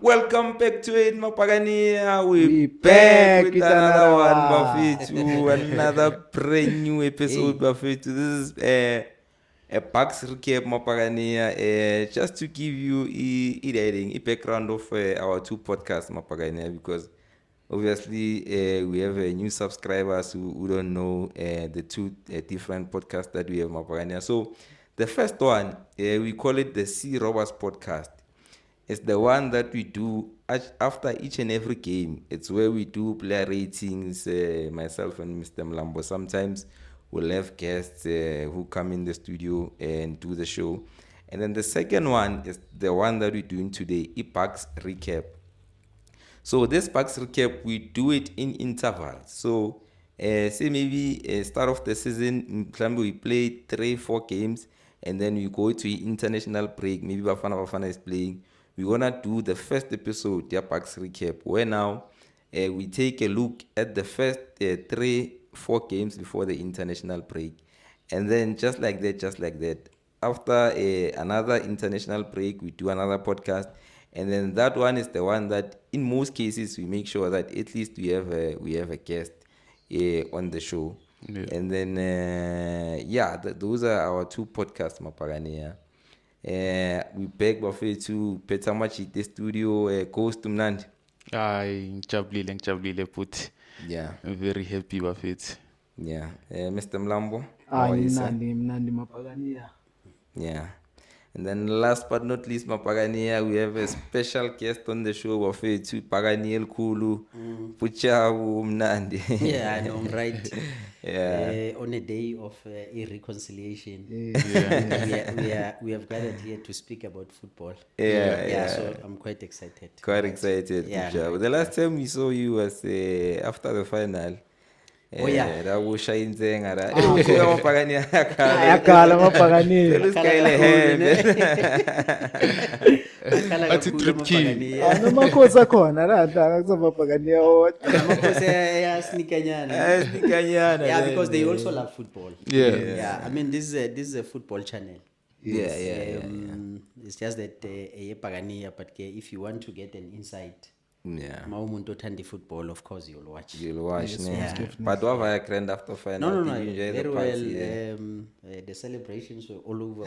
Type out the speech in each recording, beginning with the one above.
Welcome back to it, Mapagania. We Back back with with another another one, one. Buffet, to another brand new episode, Buffet. This is a Bucks recap, Mapagania. Just to give you a background of our two podcasts, Mapagania, because obviously we have new subscribers who don't know the two different podcasts that we have, Mapagania. So the first one, we call it the C Robbers podcast. It's the one that we do after each and every game. It's where we do player ratings, myself and Mr. Mlambo. Sometimes we'll have guests who come in the studio and do the show. And then the second one is the one that we're doing today, Bucks recap. So this Bucks recap, we do it in intervals. So say maybe start of the season, we play 3-4 games, and then we go to international break. Maybe Bafana is playing. We're gonna do the first episode, the Bucks recap, where now we take a look at the first 3-4 games before the international break, and then just like that. After another international break, we do another podcast, and then that one is the one that, in most cases, we make sure that at least we have a guest on the show. Yeah. And then those are our two podcasts, Mapagania. We beg Buffet to pet how much the studio goes to Mnandi. Ngijabulile futhi. Yeah, I'm very happy Bafethu. yeah. Mr. Mlambo. how are Hayi you, sir? mnandi Mapagania. Yeah. And then last but not least, Mapagania, we have a special guest on the show, Wafethu Paganiel Kulu, Puchawu Mnandi. Yeah, I know, I'm right. Yeah. On a day of irreconciliation, Yeah. we have gathered here to speak about football. Yeah. So I'm quite excited. Quite excited, Yeah. Puchawu. The last time we saw you was after the final. Oh, yeah. That was Shine Zengara. Mapagania. Ayakhala Mapagania. Tell us Kyle Hand. Athi Trip King. Anomakhosi akhona la akakusa Mapagania wodwa. Yeah, because they also love football. Yeah. Yeah, I mean, this is a football channel. Yeah. It's just that Pagania, but if you want to get an insight, Yeah. Maumuntu othanda football, of course you'll watch. You'll watch, Yes, ne? most definitely. But what have I grand after final? No. Did you enjoy the Very party? well. The celebrations were all over.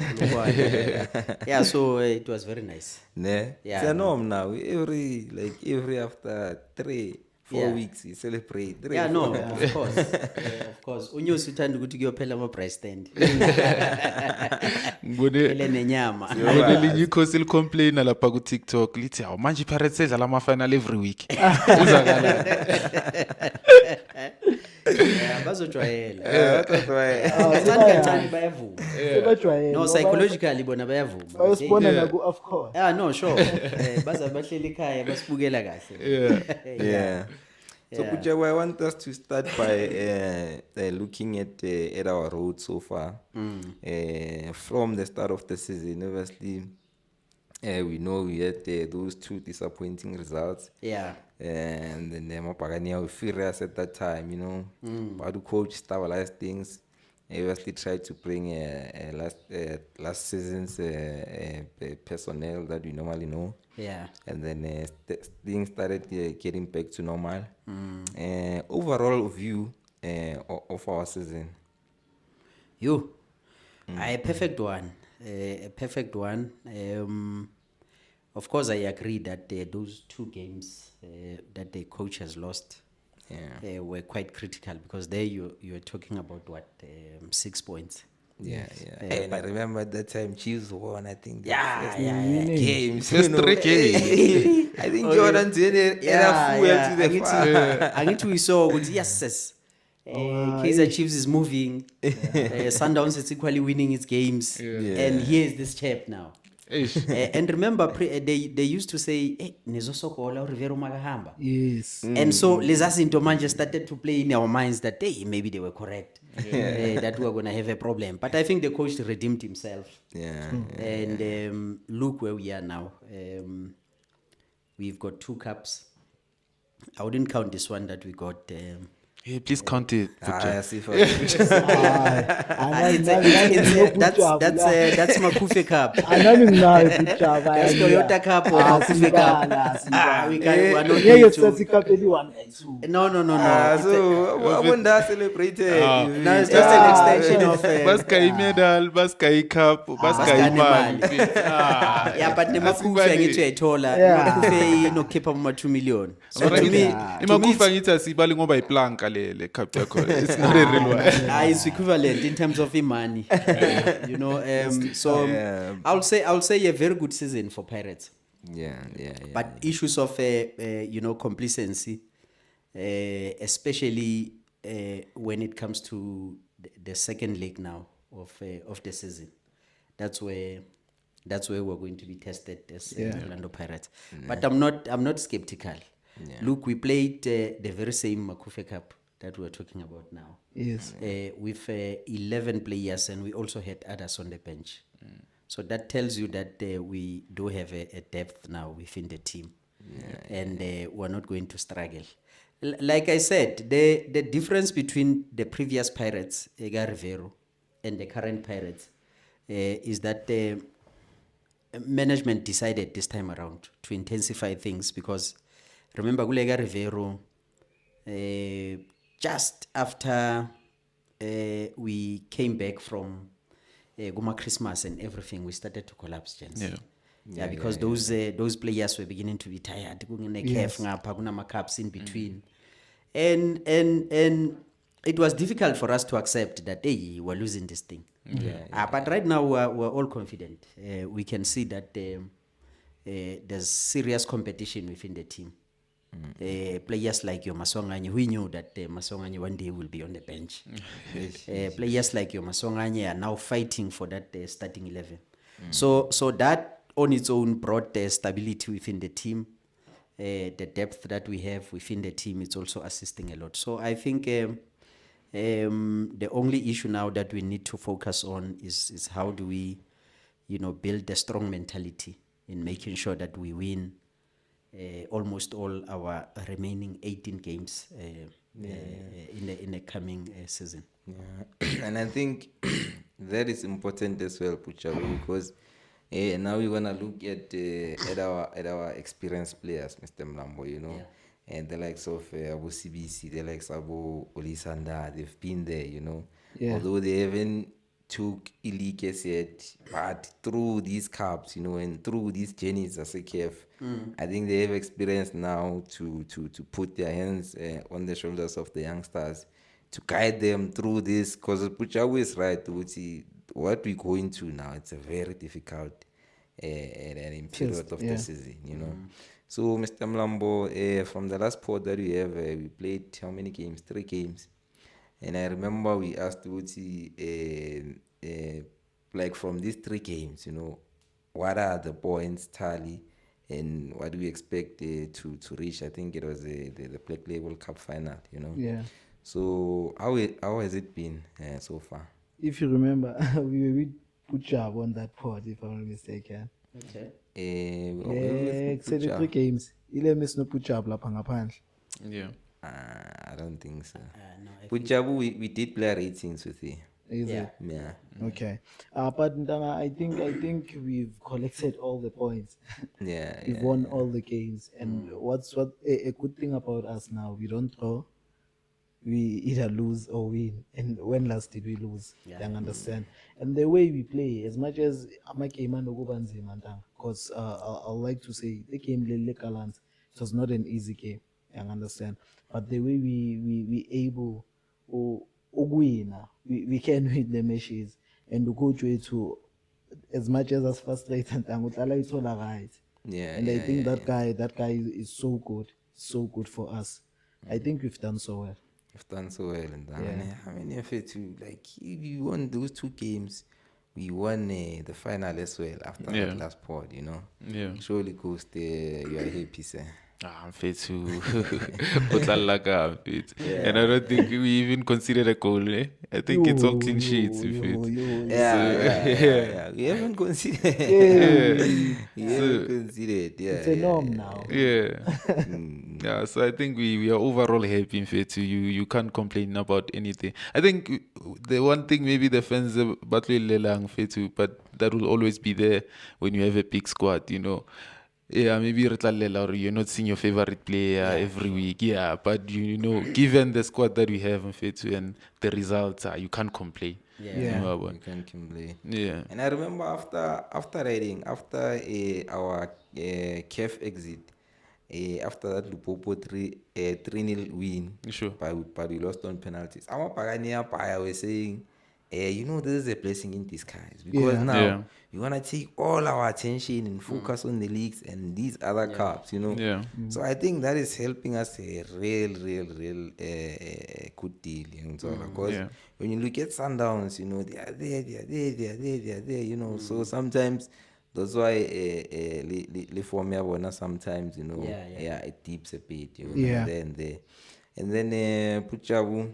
Yeah, so it was very nice. Ne? Yeah, It's a no. norm now. Every after 3-4 Yeah. weeks, you celebrate. Yeah, no, of course. Of course. Unyosi uthanda ukuthi kuyophela ama-price stand. Ngibone Ele nenyama. elinye ikhosi licomplaina lapha ku TikTok lithi awu manje iPirates edlala ama final every week. Yeah, bazojwayela. That's why. Kancane kancane bayavuma. Sebajwayele. No, psychologically bona bayavuma. Bayosibona na ku AFCON. Yeah, no, sure. Baza bahleli ekhaya basibukela kahle. Yeah. So, Yeah. Pujawu, I want us to start by looking at our road so far. From the start of the season, obviously, we know we had those two disappointing results. Yeah. And then Mapagania were furious at that time, you know. But the coach stabilized things. He obviously tried to bring last season's personnel that we normally know. Yeah. And then things started getting back to normal. Overall view of our season. You. A perfect one. A perfect one. Of course, I agree that those two games that the coach has lost were quite critical, because there you're talking about 6 points. Yeah. And I remember at that time Chiefs won, I think. the first games. First 3 games. I think Jordan did it. Era fuel to the fire. Angithi we saw ukuthi yes. Kaizer Chiefs is moving. Sundowns is equally winning its games. And here's this chap now. And remember, they used to say, hey, Nezosokola Rivero Magahamba. Yes. And so Lezazinto manje started to play in our minds that maybe they were correct, that we were going to have a problem. But I think the coach redeemed himself. Yeah. And look where we are now. We've got 2 cups. I wouldn't count this one that we got Hey, please count it. Butcher. See for That's Makufe Cup. anami nginayo butshaba That's Toyota Cup or Makufe Cup. We are not ngeke going to. sithathe icup eli-1 and 2 No. so when celebrated, No, it's just an extension of. Baskai medal, Baskai cup, Baskai man. Yeah, but the Makufe ngithi uyayithola. Yeah. Makufe inokhipha ama 2 million. So to me, Imakufa ngithi asibali ngoba iplanka le cup yakho. It's not a real one. it's equivalent in terms of money. I'll say a very good season for Pirates. yeah. But issues of complacency, especially when it comes to the second leg now of the season, that's where we're going to be tested as Orlando Pirates. But I'm not skeptical. Look, we played the very same Makufe Cup that we're talking about now. yes With 11 players, and we also had others on the bench. So that tells you that we do have a depth now within the team, and we're not going to struggle. Like I said, the difference between the previous Pirates, Ega Rivero, and the current Pirates is that the management decided this time around to intensify things, because remember, Gulega Rivero, just after we came back from Guma Christmas and everything, we started to collapse, gents. Because those players were beginning to be tired. Yes. Cups in between, and it was difficult for us to accept that hey, we're losing this thing. But right now we're all confident. We can see that there's serious competition within the team. Players like your Masonganye, we knew that Masonganye one day will be on the bench. Players like your Masonganye are now fighting for that starting 11. So that on its own brought stability within the team. The depth that we have within the team, it's also assisting a lot. So I think the only issue now that we need to focus on is how do we, build a strong mentality in making sure that we win almost all our remaining 18 games in the coming season. And I think that is important as well, Puchabu, because now we're gonna look at our experienced players, Mr. Mlambo, and the likes of Abu CBC, the likes of Abu Olisanda, they've been there, although they haven't took illeaks yet, but through these cups, and through these journeys as a KF, I think they have experience now to put their hands on the shoulders of the youngsters to guide them through this, because Puchabu is right, what we're going through now, it's a very difficult period of the season, So, Mr. Mlambo, from the last pod that we have, we played how many games? 3 games. And I remember we asked Uti, like from these 3 games, what are the points tally and what do we expect to reach? I think it was the Black Label Cup final, Yeah. So how has it been so far? If you remember, we were with Puchab on that pod, if I'm not mistaken. Okay. Kusele 3 games. Ile miss no Puchab lapha ngaphandle. Yeah. I don't think so. No, I think- Puchabu, we did play ratings with you. Is Yeah. it? Yeah. Okay. But Ntanga, I think we've collected all the points. Yeah. We've won all the games. And what's a good thing about us now, we don't draw. We either lose or win. And when last did we lose? Yeah. Don't understand. And the way we play, as much as Amakema no Gobanzima, because I'd like to say the game Lele Kalans, it was not an easy game. I understand. But the way we able win, we can win the matches, and the coach way to, as much as us frustrated, it's all right. Yeah. And I think that guy is so good for us. I think we've done so well. You've done so well, and I mean, if it too, like if you won those 2 games, we won the final as well after that last pod, Yeah. Surely, Coast, you are happy, sir. I'm fit to and I don't think we even considered a goal. I think it's all clean sheets. Yeah. We haven't considered. We haven't considered. Yeah. It's a norm now. Yeah. Yeah, so I think we are overall happy in Fetu. You can't complain about anything. I think the one thing maybe the fans battle lelang Fetu, but that will always be there when you have a big squad, you know. Yeah, maybe or you're not seeing your favorite player every week. Yeah, but you know, given the squad that we have in Fetu and the results, you can't complain. Yeah. Yeah. You know, but- You can complain. yeah. And I remember after riding, after our KEF exit, after that Lupopo 3-0 win, Sure. but we lost on penalties. Our Pagania Paya were saying, you know, this is a blessing in disguise because Yeah. now Yeah. we want to take all our attention and focus on the leagues and these other cups, you know. Yeah. So I think that is helping us a real good deal, you know, because Yeah. when you look at Sundowns, you know, they are there, you know. So sometimes that's why Liformia Bona sometimes, you know, it dips a bit, you know, Yeah. there and there. And then Puchabu,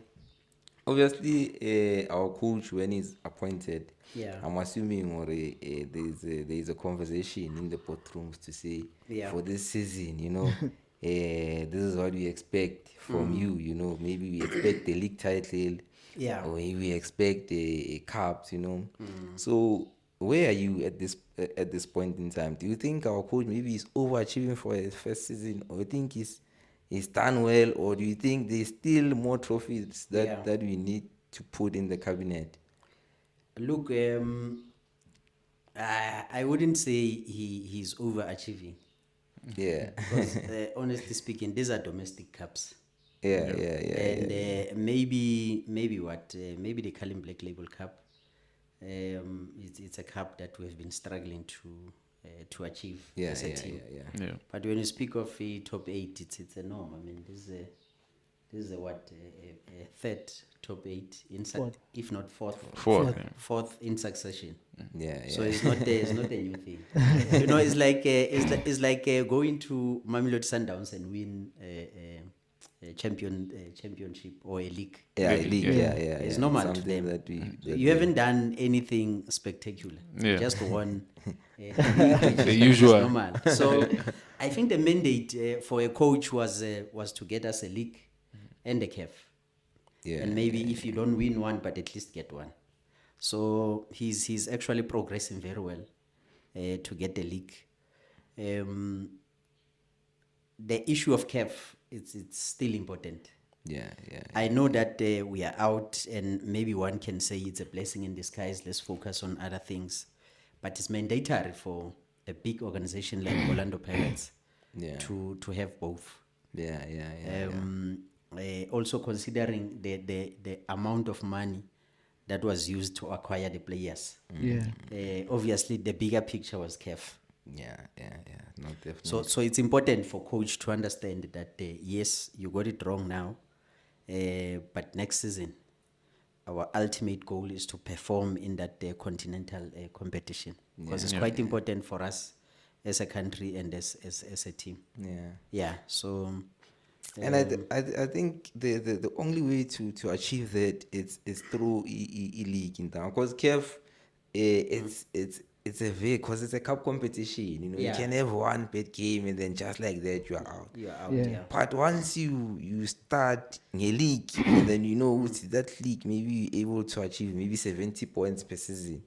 obviously our coach when he's appointed, Yeah. I'm assuming or there is a conversation in the boardrooms to say for this season, you know, this is what we expect from you, you know, maybe we expect the league title, Yeah. or maybe we expect a cups, you know. So where are you at this point in time? Do you think our coach maybe is overachieving for his first season, or you think he's done well, or do you think there's still more trophies that we need to put in the cabinet? Look, I wouldn't say he's overachieving. Yeah. Because honestly speaking, these are domestic cups. Yeah. And maybe the Carling Black Label Cup. It's a cup that we've been struggling to achieve as a team. Yeah. But when you speak of a top 8, it's a norm. I mean, this is a third top 8 in if not fourth. Fourth in succession. Yeah. So it's not a new thing. You know, it's like going to Mamelodi Sundowns and win a championship or a league. Yeah, league. Yeah. It's normal to Something them. that You haven't done anything spectacular. Yeah. You just won the usual. normal. So I think the mandate for a coach was to get us a league and a CAF. Yeah. And maybe if you don't win one, but at least get one. So he's actually progressing very well to get the league. The issue of CAF, it's still important. Yeah. I know that we are out, and maybe one can say it's a blessing in disguise. Let's focus on other things, but it's mandatory for a big organization like Orlando Pirates to have both. Also considering the amount of money that was used to acquire the players. Obviously, the bigger picture was CAF. Yeah. No, definitely. So it's important for coach to understand that yes, you got it wrong now, but next season, our ultimate goal is to perform in that continental competition, because it's quite important for us as a country and as a team. Yeah. So. And I think the only way to achieve that is through league in town, because CAF it's a very, because it's a cup competition, you know. You can have one bad game and then just like that you are out. But once you start a league and then you know that league maybe you're able to achieve maybe 70 points per season.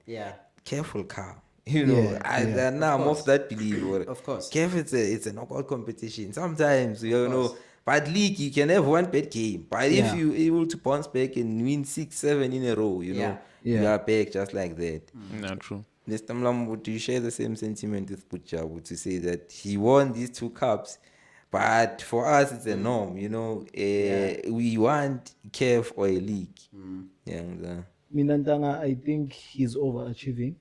Careful car. You know, I'm of that belief. Of course. CAF it's a knockout competition. Sometimes you know, but league you can have one bad game. But if you're able to bounce back and win 6-7 in a row, you know, you are back just like that. Not true. Mr. Mlambo, do you share the same sentiment with Puchabu to say that he won these 2 cups, but for us it's a norm, you know? We want CAF or a league. Minantanga, I think he's overachieving.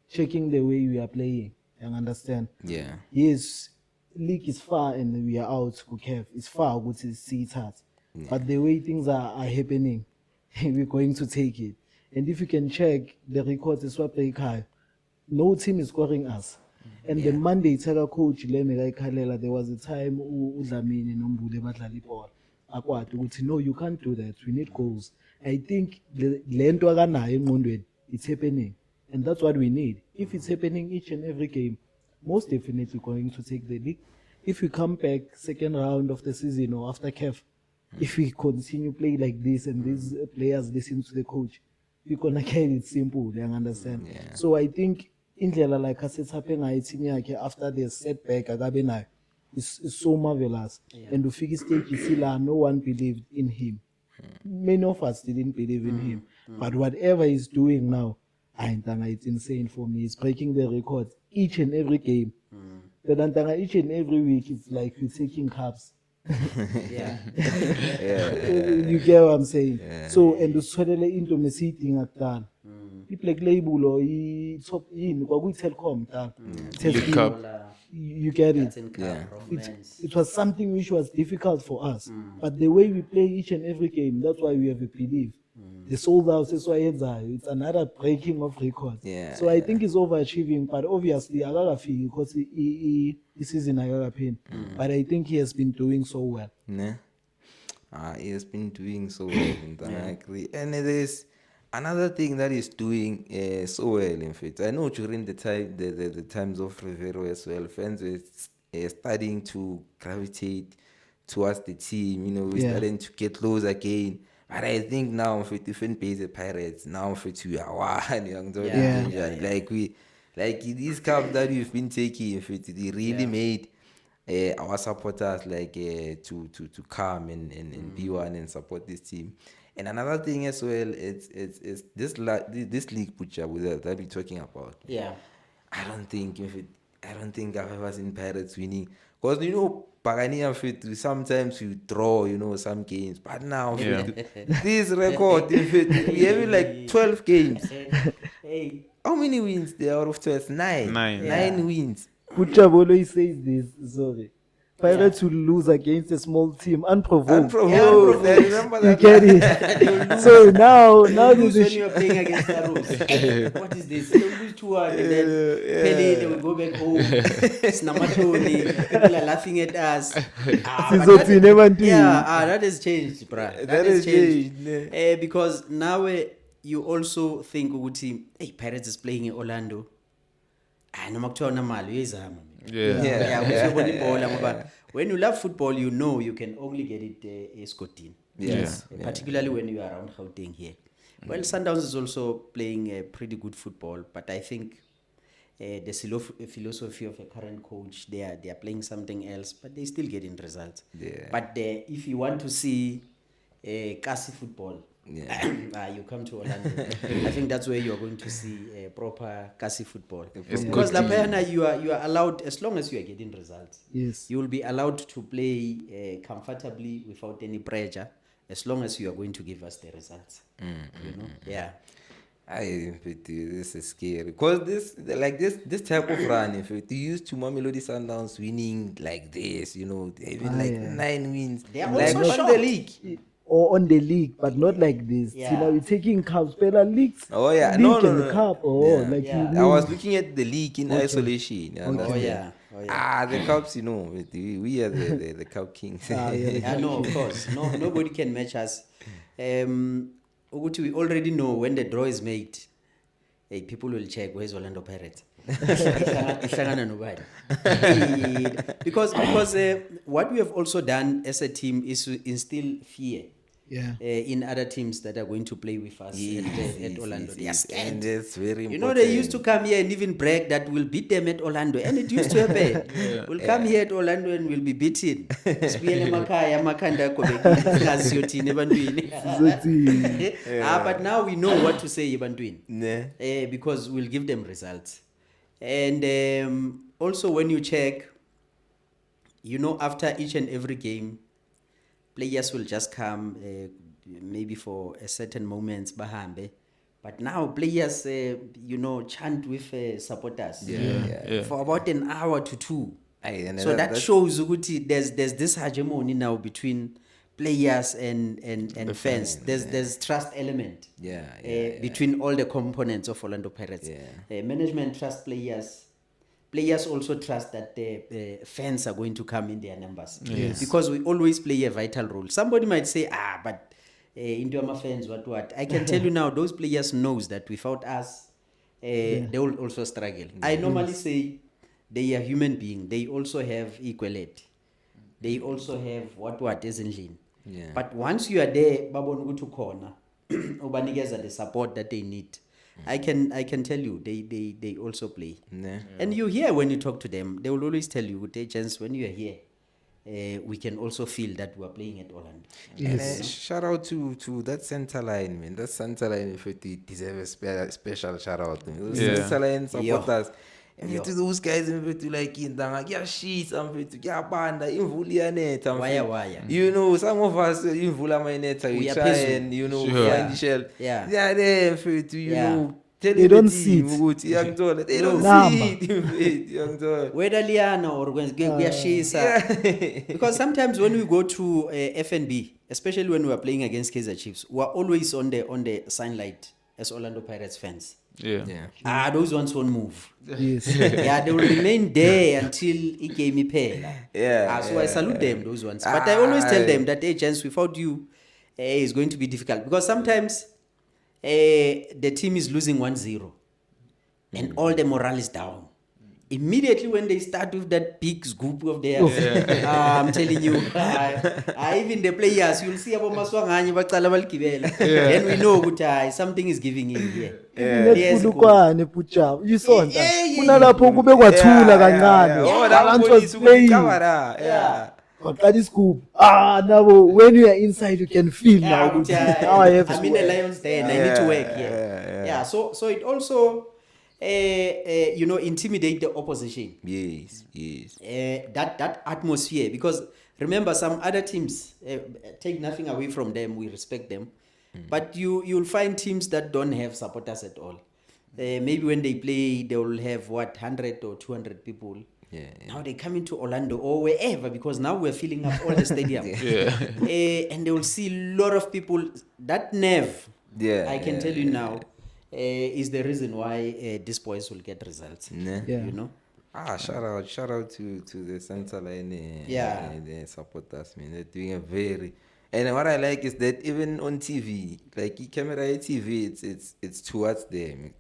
Checking the way we are playing, you understand? Yes, league is far and we are out. Okay, it's far. Good to see it hard, but the way things are happening, we're going to take it. And if you can check the records, it's what they call. No team is scoring us. And the Monday, tell coach Lemega Kalela, there was a time Udlamini Nombule Batlali Paul. No, you can't do that. We need goals. I think it's happening. And that's what we need. If it's happening each and every game, most definitely going to take the league. if we come back second round of the season or after CAF, if we continue play like this and these players listen to the coach, we're gonna get it simple. You understand? Yeah. So I think indlela like asethape ngayo team yakhe after the setback akabe nayo is so marvelous. And ufika stage isila, no one believed in him. Many of us didn't believe in him, but whatever he's doing now, it's insane for me. He's breaking the records each and every game. But each and every week, it's like we're taking cups. Yeah. You get what I'm saying? So, and the swedele into me sitting at that. People like label or top in or we telcom that. League Cup. You get it? It was something which was difficult for us, but the way we play each and every game, that's why we have a belief. The sold out, that's why it's another breaking of records. Yeah, So I think he's overachieving, but obviously I gotta feel because he season I gotta pain. But I think he has been doing so well. Nah. He has been doing so well in Tanakri. And there's another thing that he's doing so well, in fact. I know during the time the times of Rivero as well, fans were starting to gravitate towards the team, you know, we're starting to get close again. But I think now for different pays the Pirates, now for 2 hours, like these cups that we've been taking, they really made our supporters like to come and be one and support this team. And another thing as well, it's this league butcher that we're talking about. Yeah. I don't think I've ever seen Pirates winning, because you know Pagania sometimes you draw, you know, some games, but now this record, we have like 12 games. Hey. How many wins there out of 12? 9. Nine wins. Kuchab always says this, sorry. Pirates will lose against a small team unprovoked. Unprovoked. I remember You that. get it? So now Lose there's when you're playing against the Arrows. What is this? They lose 2-1 and then Pele, they will go back home. Snamatoni, people are laughing at us. That has changed, bruh. That has changed. Because now you also think, hey, Pirates is playing in Orlando. When you love football, you know you can only get it Scotland. Yes. Particularly when you are around Gauteng here. Well, Sundowns is also playing pretty good football, but I think the philosophy of a current coach, they are playing something else, but they still getting results. Yeah. But if you want to see Kasi football, you come to Orlando. I think that's where you are going to see proper Kasi football. Because Lapayana, you are allowed, as long as you are getting results. Yes. You will be allowed to play comfortably without any pressure, as long as you are going to give us the results. You know? Yeah. This is scary, because this type of run, if you used to Mamelodi Sundowns winning like this, you know, even 9 wins, They are like also on shocked. the league. Or on the league, but not like this. Yeah. You know, we're taking cups, better leagues. Oh yeah, league no. and the cup. I was looking at the league in isolation. You Okay. understand? The cups, you know, we are the cup kings. No, of course. Nobody can match us. We already know when the draw is made, hey, people will check where's Orlando Pirates. because what we have also done as a team is to instill fear in other teams that are going to play with us at Orlando. They are scared. And that's very important. You know, they used to come here and even brag that we'll beat them at Orlando, and it used to happen. We'll come here at Orlando and we'll be beaten. But now we know what to say, because we'll give them results. And also when you check, you know, after each and every game, players will just come maybe for a certain moments, bahambe. But now players, chant with supporters for about an hour to 2. So that shows there's this hegemony now between players and fans. There's trust element between all the components of Orlando Pirates. Management trusts players. Players also trust that the fans are going to come in their numbers. Because we always play a vital role. Somebody might say, but into my fans, what? I can tell you now, those players knows that without us, they will also struggle. I normally say, they are human being. They also have equality. They also have what isn't. Yeah. But once you are there, babona ukuthi ukhona, ubanikeza the support that they need. I can tell you, they also play. Yeah. And you hear when you talk to them, they will always tell you, agents, when you are here, we can also feel that we are playing at Orlando. And shout out to that center line, man. That center line, if it deserves a special shout out. Those Yeah. center line supporters. And Yo. to those guys, to like in Danga, yeah, shit, I'm to get banda, invuli net. Wire. You know, some of us invula my net, we We are try peasant. and, you know, Sure. find the shell. Yeah. They are there for to, you Yeah. know, tell They the don't team, see it. good, young doll. They don't Number. see it, young doll. Whether Liana or we are Shisa. Because sometimes when we go to FNB, especially when we are playing against Kaizer Chiefs, we are always on the sunlight as Orlando Pirates fans. Yeah. Those ones won't move. Yes. Yeah, they will remain there until it gave me pay. Yeah, So I salute them, those ones. But I always tell them that, hey, chance without you is going to be difficult. Because sometimes the team is losing 1-0 and all the morale is down. Immediately when they start with that big scoop of theirs, I'm telling you, even the players, you'll see about Maswangani, baqala baligibela. Then we know that something is giving in here. Yes, Nepulukwane putshaba. You saw that. Yeah. Kunalapho kube kwathula kancane. Oh, that Balance one was is playing. yeah. Waqala iscoop. Now when you are inside you can feel now. Now I have I'm in the Lions Den. I need to work here. Yeah. So it also, intimidate the opposition. Yes. That atmosphere, because remember some other teams, take nothing away from them, we respect them, but you'll find teams that don't have supporters at all. Maybe when they play they will have 100 or 200 people. Now they come into Orlando or wherever, because now we're filling up all the stadium. And they will see a lot of people. That nerve, I can tell you now, is the reason why these boys will get results. Yeah. You know. Shout out to the center line, the supporters, man. They're doing a very, and what I like is that even on TV, like camera TV, it's towards them.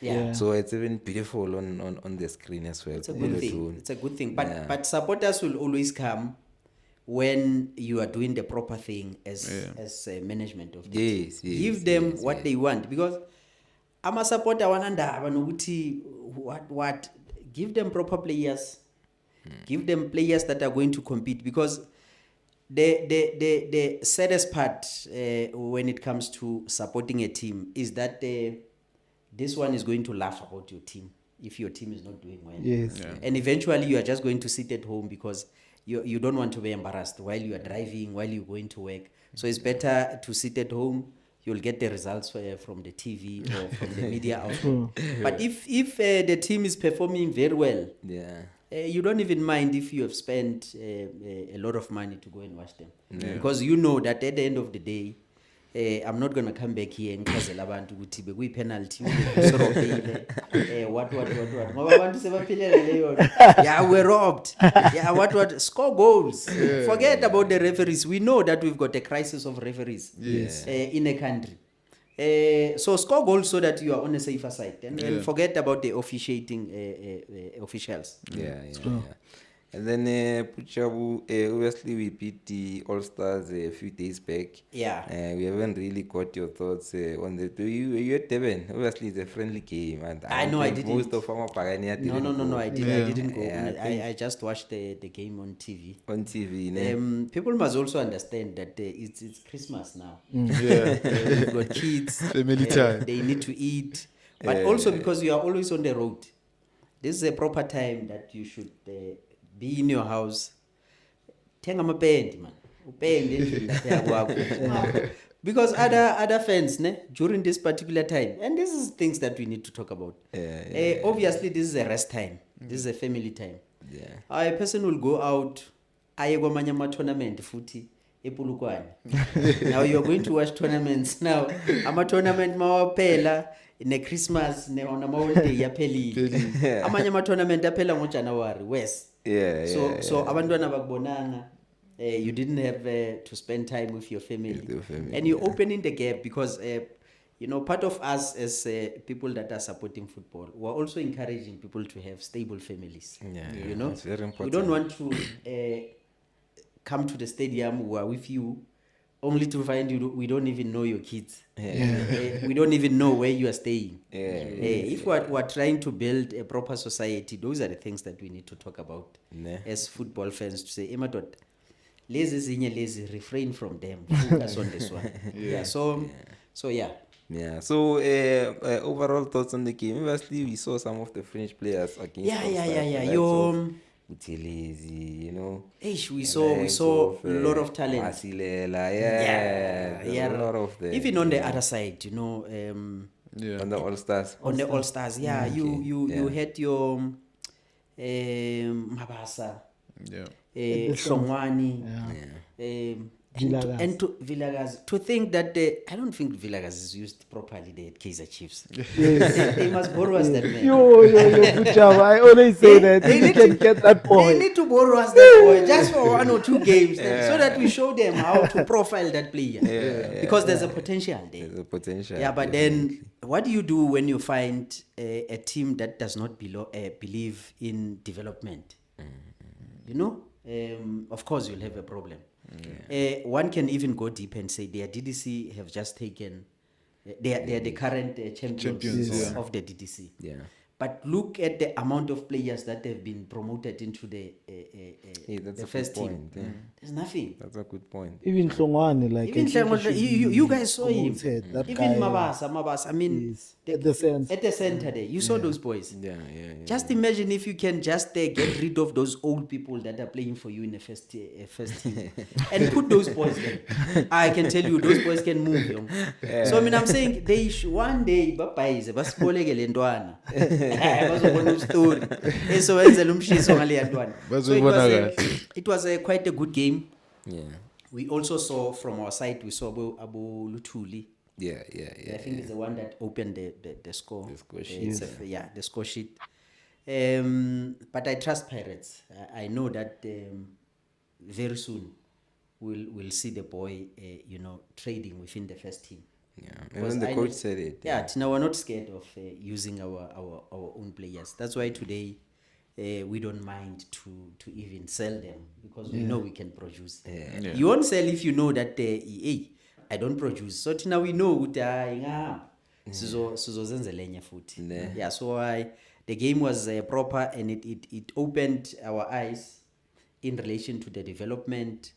Yeah. So it's even beautiful on the screen as well. It's a good thing. It's a good thing. But supporters will always come when you are doing the proper thing as management of the team. Give them what they want, because I'm a supporter what give them proper players. Give them players that are going to compete, because the saddest part when it comes to supporting a team is that this one is going to laugh about your team if your team is not doing well. Yes. And eventually you are just going to sit at home because you don't want to be embarrassed while you are driving, while you're going to work. So it's better to sit at home. You'll get the results from the TV or from the media outlet. But if the team is performing very well, you don't even mind if you have spent a lot of money to go and watch them. Because you know that at the end of the day, I'm not going to come back here and chazela abantu ukuthi bekuyi penalty what ngoba abantu sebaphilela leyo. Yeah, we're robbed. Yeah, what score goals. Forget about the referees. We know that we've got a crisis of referees in a country. So score goals so that you are on a safer side, and forget about the officiating officials. And then Puchabu, obviously we beat the All-Stars a few days back. We haven't really got your thoughts on the. You at Devon? Obviously it's a friendly game, and I know I didn't. Most of our Pagania didn't. No, I didn't go. I just watched the game on TV. People must also understand that it's Christmas now. We've got kids. Family time. They need to eat, but also because you are always on the road. This is a proper time that you should be in your house. Tenga mapendi man. Upende because other fans during this particular time, and this is things that we need to talk about. Obviously this is a rest time. This is a family time. A person will go out aye kwamanye ama tournament futhi ePulukwane. Now you are going to watch tournaments now. Ama tournament mawaphela ne Christmas ne on ama holiday yaphelile. Amanye ama tournament aphela ngoJanuary west. So abantwana bakubonanga. You didn't have to spend time with your family. And you're opening the gap because you know, part of us as people that are supporting football, we're also encouraging people to have stable families. Yeah, You know, it's very we important. don't want to come to the stadium, we are with you, only to find you we don't even know your kids. We don't even know where you are staying. If we're trying to build a proper society, those are the things that we need to talk about Ne. as football fans, to say, Emadot, lazy, refrain from them, focus on this one. So yeah. Yeah. So overall thoughts on the game. Obviously, we saw some of the French players against. Yeah. Buthelezi, you know. We saw a lot of talent. Masilela, there's a lot of them. Even on the other side, you know, On the All Stars. on the All Stars, you had your Mabasa, Hlongwane, Vilakazi. and to Vilakazi. To think that I don't think Vilakazi is used properly there at Kaizer Chiefs. Yes. They must borrow us that man. Yo, good job. I always say that you can get that They boy. need to borrow us that boy just for 1 or 2 games, so that we show them how to profile that player. Because there's a potential there. There's a potential. Yeah, but then what do you do when you find a team that does not believe in development? You know, of course you'll have a problem. One can even go deep and say their DDC have just taken, they are the current champions of the DDC. Yeah. But look at the amount of players that have been promoted into the That's a first good team. point. Yeah. There's nothing. That's a good point. Even Hlongwane, like Even I think he should you be guys saw him. promoted. That Even guy Mabasa. I mean, is at the sense. at the center there, you saw those boys. Yeah. Just imagine if you can just get rid of those old people that are playing for you in the first team and put those boys there. I can tell you, those boys can move. Young. So I mean, I'm saying they one day, basiboleke le ntwana. Bazobona story. So it was quite a good game. Yeah. We also saw from our side, we saw Abu Lutuli. Yeah. I think it's the one that opened the score. The score sheet. It's the score sheet. But I trust Pirates. I know that very soon we'll see the boy, trading within the first team. Yeah. Because Even the I coach know- said it. Yeah, Tina, we're not scared of using our own players. That's why today we don't mind to even sell them, because we know we can produce. You won't sell if you know that I don't produce. So Tina, we know sizozenzelenya futhi. Yeah, so the game was proper, and it opened our eyes in relation to the development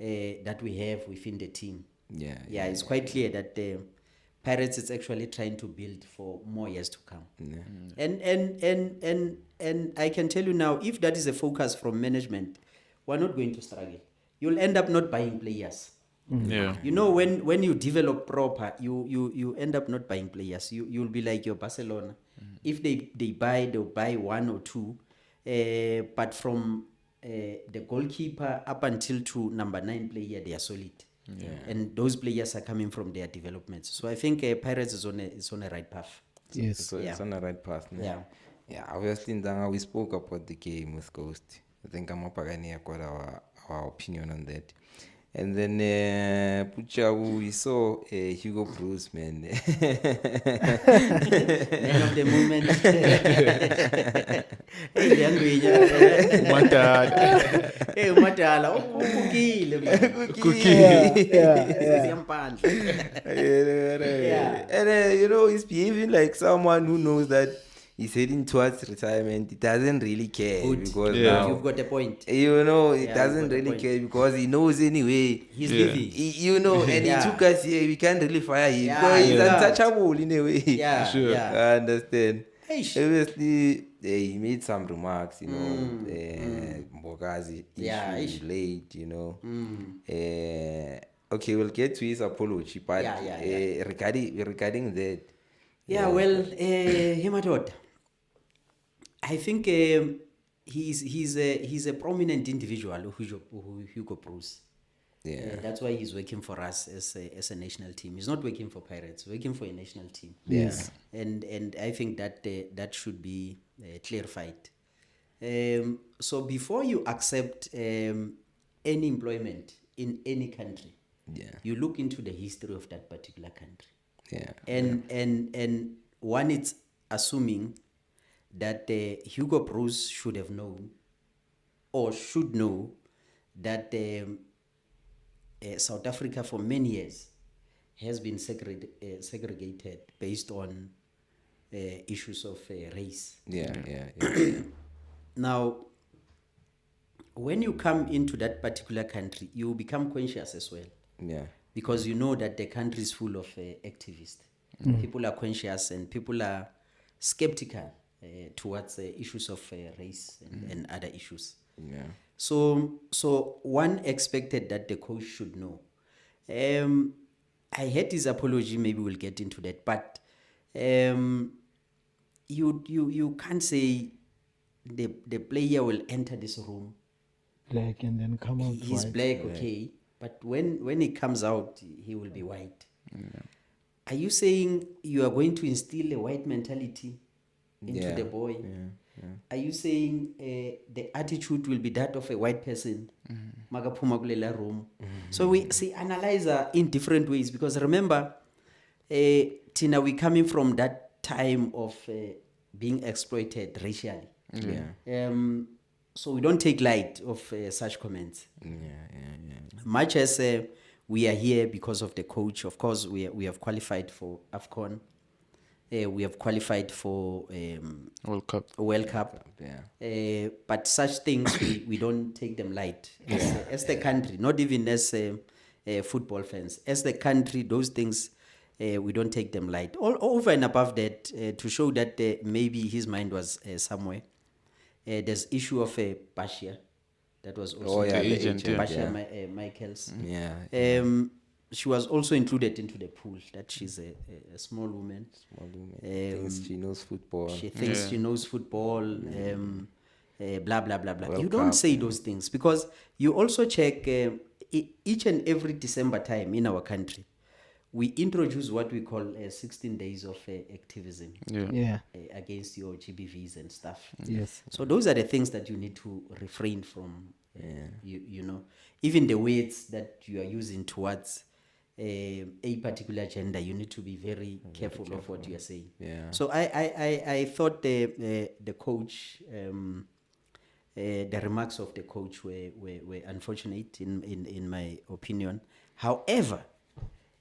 that we have within the team. Yeah, it's quite clear that the Pirates is actually trying to build for more years to come. And I can tell you now, if that is a focus from management, we're not going to struggle. You'll end up not buying players. Yeah. You know, when you develop proper, you end up not buying players. You'll be like your Barcelona. If they buy, they'll buy 1 or 2. But from the goalkeeper up until to number 9 player, they are solid. And those players are coming from their developments. So I think Pirates is on a right path. Yes. So it's on the right path. No? Yeah. Yeah, obviously, Ndanga, we spoke about the game with Ghost. I think Amapagani got our opinion on that. And then Puchawu, we saw Hugo Bruce, man. Man of the moment. Hey, hey, Umatala. Ukukile, man. And he's behaving like someone who knows that he's heading towards retirement. He doesn't really care because now, You've got a point. he you've doesn't got a really point. care because he knows anyway. He's leaving. And he took us here. We can't really fire him because he's Yeah. untouchable in a way. Yeah, Sure. yeah. I understand. Eish. Obviously, he made some remarks, Mbogazi Yeah, issue ish. late, okay, we'll get to his apology, but Yeah. regarding that. Yeah, well, Hemadot, I think he's a prominent individual, Hugo Bruce. Yeah. That's why he's working for us as a national team. He's not working for Pirates, working for a national team. Yes. And I think that that should be clarified. So before you accept any employment in any country, Yeah. you look into the history of that particular country. Yeah. And one is assuming that Hugo Bruce should have known or should know that South Africa for many years has been segregated based on issues of race. Yeah. Yeah. Now, when you come into that particular country, you become conscious as well, Yeah. because you know that the country is full of activists. People are conscious and people are skeptical towards issues of race and other issues. Yeah. So one expected that the coach should know. I heard his apology. Maybe we'll get into that, but you can't say the player will enter this room. Black and then come out He's white. black, okay, but when he comes out, he will be white. Are you saying you are going to instill a white mentality into Yeah. the boy? Are you saying the attitude will be that of a white person? Magaphuma kulela room. So we see analyzer in different ways, because remember, Tina, we coming from that time of being exploited racially. Yeah. So we don't take light of such comments. Much as we are here because of the coach. Of course, we have qualified for AFCON. We have qualified for World Cup. World Cup. Yeah. But such things, we don't take them light as the country, not even as football fans. As the country, those things, we don't take them light. All over and above that, to show that maybe his mind was somewhere. There's issue of Bashir. That was also Yeah, the agent, yeah. Bashir Michaels. Yeah. She was also included into the pool. That she's a small woman. Thinks she knows football. She thinks Yeah. she knows football. Blah blah blah blah. World You don't Cup, say those things, because you also check each and every December time in our country. We introduce what we call 16 days of activism Yeah. against your GBVs and stuff. Yes. So those are the things that you need to refrain from. You know, even the words that you are using towards a particular gender, you need to be very careful of what you are saying. Yeah. So I thought the coach, the remarks of the coach were unfortunate in my opinion. However,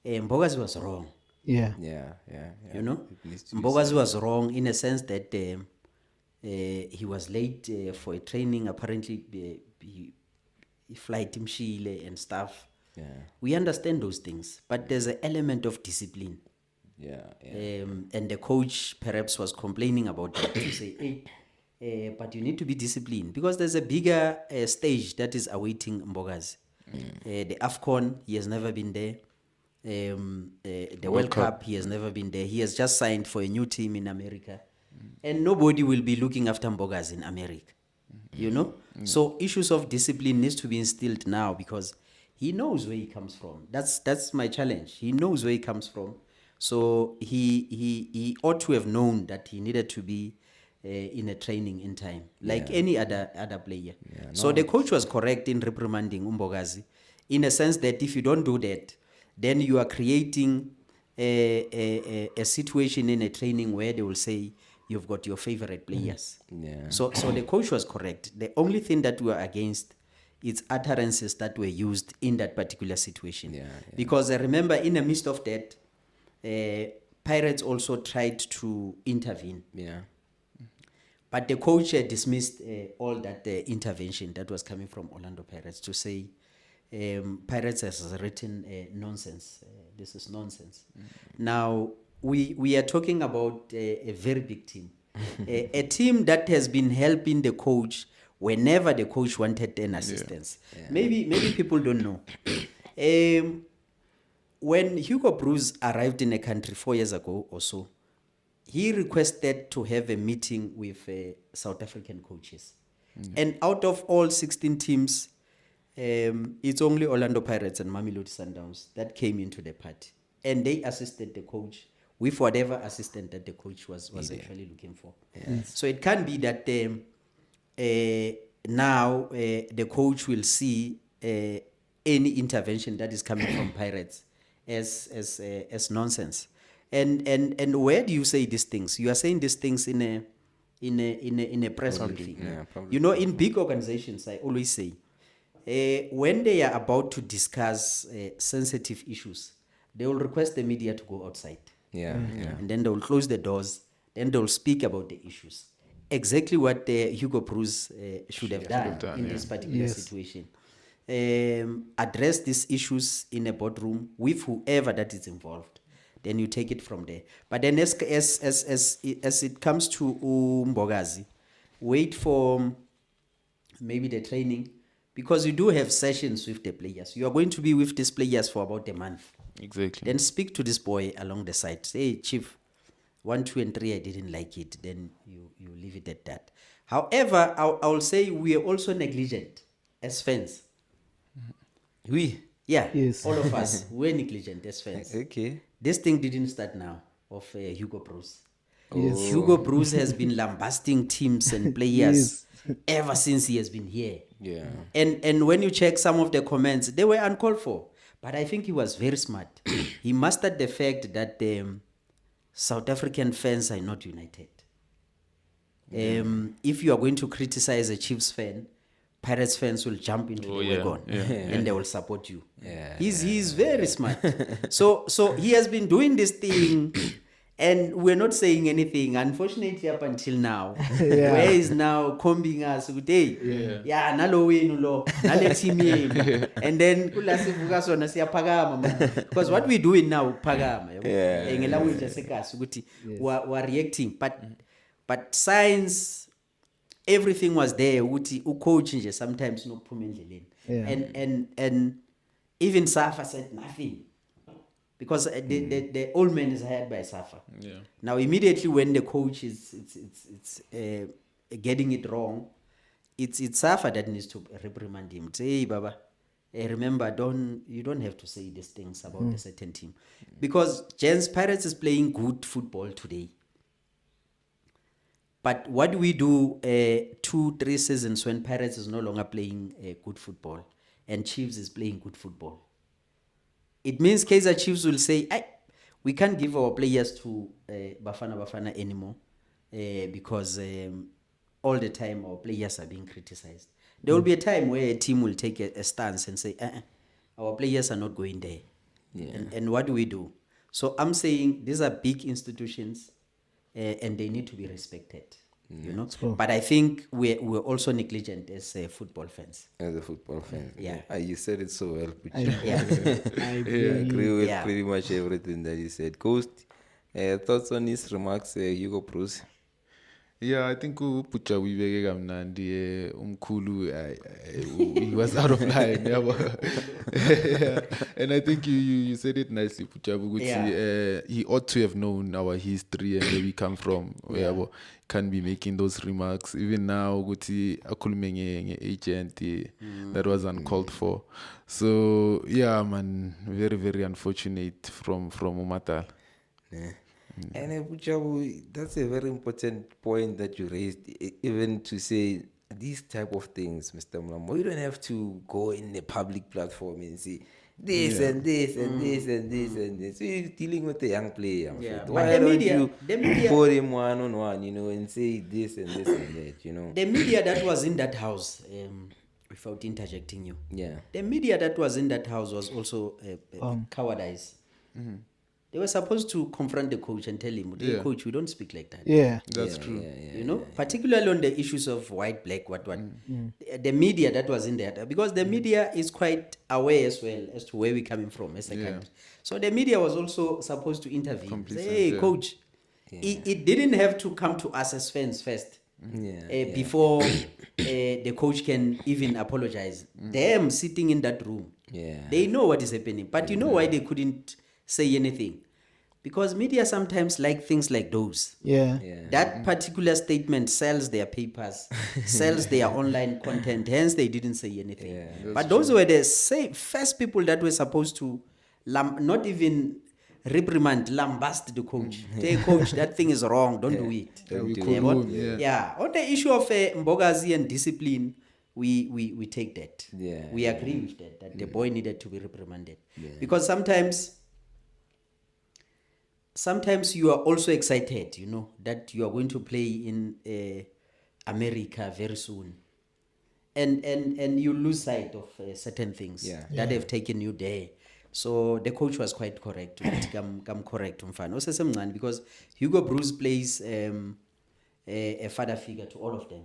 Mbogazi was wrong. Yeah. Yeah. You know, It needs to be Mbogazi was wrong in a sense that he was late for a training. Apparently, he flight imshile and stuff. Yeah. We understand those things, but there's an element of discipline. Yeah. And the coach perhaps was complaining about that to say, hey, but you need to be disciplined, because there's a bigger stage that is awaiting Mbogazi. The AFCON, he has never been there. The World Cup, he has never been there. He has just signed for a new team in America. And nobody will be looking after Mbogazi in America. You know? So issues of discipline needs to be instilled now, because he knows where he comes from. That's my challenge. He knows where he comes from. So he ought to have known that he needed to be in a training in time, like any other player. So the coach was correct in reprimanding Mbogazi, in a sense that if you don't do that, then you are creating a situation in a training where they will say you've got your favorite players. Yeah. So the coach was correct. The only thing that we are against is utterances that were used in that particular situation. Because I remember in the midst of that, Pirates also tried to intervene. Yeah. But the coach dismissed all that intervention that was coming from Orlando Pirates to say, Pirates has written nonsense. This is nonsense. Now, we are talking about a very big team. A team that has been helping the coach whenever the coach wanted an assistance. Maybe people don't know. When Hugo Bruce arrived in a country 4 years ago or so, he requested to have a meeting with South African coaches. And out of all 16 teams, it's only Orlando Pirates and Mamelodi Sundowns that came into the party. And they assisted the coach with whatever assistant that the coach was actually looking for. So it can't be that now the coach will see any intervention that is coming from Pirates as nonsense. And where do you say these things? You are saying these things in a press briefing. yeah, public. You know, in big organizations, I always say, when they are about to discuss sensitive issues, they will request the media to go outside. Yeah, yeah. And then they will close the doors. Then they will speak about the issues. Exactly what Hugo Bruce should have done in this particular Yes. situation. Address these issues in a boardroom with whoever that is involved. Then you take it from there. But then as it comes to Mbogazi, wait for maybe the training, because you do have sessions with the players. You are going to be with these players for about a month. Exactly. Then speak to this boy along the side. Say, hey, Chief, 1, 2, and 3, I didn't like it. Then you leave it at that. However, I'll say we are also negligent as fans. Yeah, Yes. all of us, we're negligent as fans. Okay. This thing didn't start now of Hugo Bruce. Yes. Hugo Bruce has been lambasting teams and players ever since he has been here. Yeah. And when you check some of the comments, they were uncalled for. But I think he was very smart. He mastered the fact that South African fans are not united. If you are going to criticize a Chiefs fan, Pirates fans will jump into the wagon and they will support you. Yeah, He's very smart. So he has been doing this thing, and we're not saying anything. Unfortunately, up until now, where is now combing us? Hey, yeah, nalo wenu lo, nale team yenu. And then kula sivuka sona siyaphakama man. Because what we're doing now, phakama. Ngelanguage yaseKasi ukuthi we're reacting, but science. Everything was there. Uthi coach nje sometimes nokuphuma endleleni. And even Safa said nothing, because the old man is hired by Safa. Yeah. Now immediately when the coach is getting it wrong, it's Safa that needs to reprimand him. Say, hey, Baba, remember, you don't have to say these things about a certain team, because Jens Pirates is playing good football today. But what do we do 2-3 seasons when Pirates is no longer playing good football and Chiefs is playing good football? It means Kaizer Chiefs will say, we can't give our players to Bafana anymore because all the time our players are being criticized. There will be a time where a team will take a stance and say, our players are not going there. Yeah. And what do we do? So I'm saying these are big institutions. And they need to be respected, you know. But I think we're also negligent as football fans. As a football fan. Yeah. You said it so well. I agree with Yeah. pretty much everything that you said. Ghost, thoughts on his remarks, Hugo Bruce? Yeah, I think uPucha Wibeke kamnandi umkhulu he was out of line. Yeah. And I think you said it nicely, Pucha, ukuthi he ought to have known our history and where we come from. Yabo can be making those remarks even now ukuthi akhulume nge-agent that was uncalled for. So yeah, man, very very unfortunate from Umatal. Yeah. And Puchabu, that's a very important point that you raised, even to say these type of things, Mr. Mlambo. You don't have to go in a public platform and say this and this and this and this and this. So you're dealing with a young player. Yeah, Why but don't the media you put him one on one, and say this and this and that, The media that was in that house, without interjecting you, Yeah. the media that was in that house was also cowardice. They were supposed to confront the coach and tell him, hey, coach, we don't speak like that. Yeah. That's true. Particularly on the issues of white, black, what. The media that was in there, because the media is quite aware as well as to where we're coming from as a country. So the media was also supposed to intervene. Say, hey, coach, it didn't have to come to us as fans first. Before the coach can even apologize. Them sitting in that room, they know what is happening. But you know why they couldn't say anything? Because media sometimes like things like those. That particular statement sells their papers, sells their online content, hence they didn't say anything. But those were the first people that were supposed to not even reprimand, lambast the coach. Say, coach, that thing is wrong, don't do it. On the issue of Mbogazi and discipline, we take that. We agree with that the boy needed to be reprimanded. Because sometimes sometimes you are also excited, that you are going to play in America very soon. And you lose sight of certain things that have taken you there. So the coach was quite correct. Come correct, umfana. Because Hugo Bruce plays a father figure to all of them.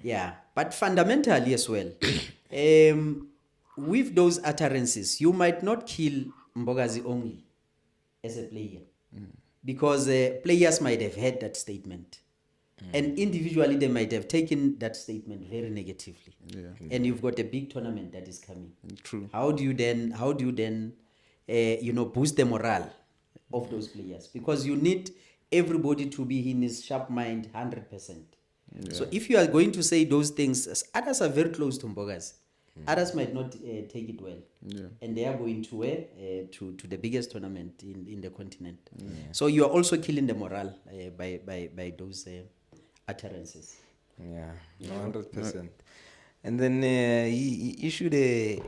Yeah, but fundamentally as well, with those utterances, you might not kill Mbogazi only as a player, because players might have heard that statement, and individually they might have taken that statement very negatively. And you've got a big tournament that is coming. True. How do you then boost the morale of those players? Because you need everybody to be in his sharp mind 100%. So if you are going to say those things, others are very close to Mbogazi. Others might not take it well, and they are going to to the biggest tournament in the continent. So you are also killing the morale by those utterances. Yeah, 100%. And then he issued a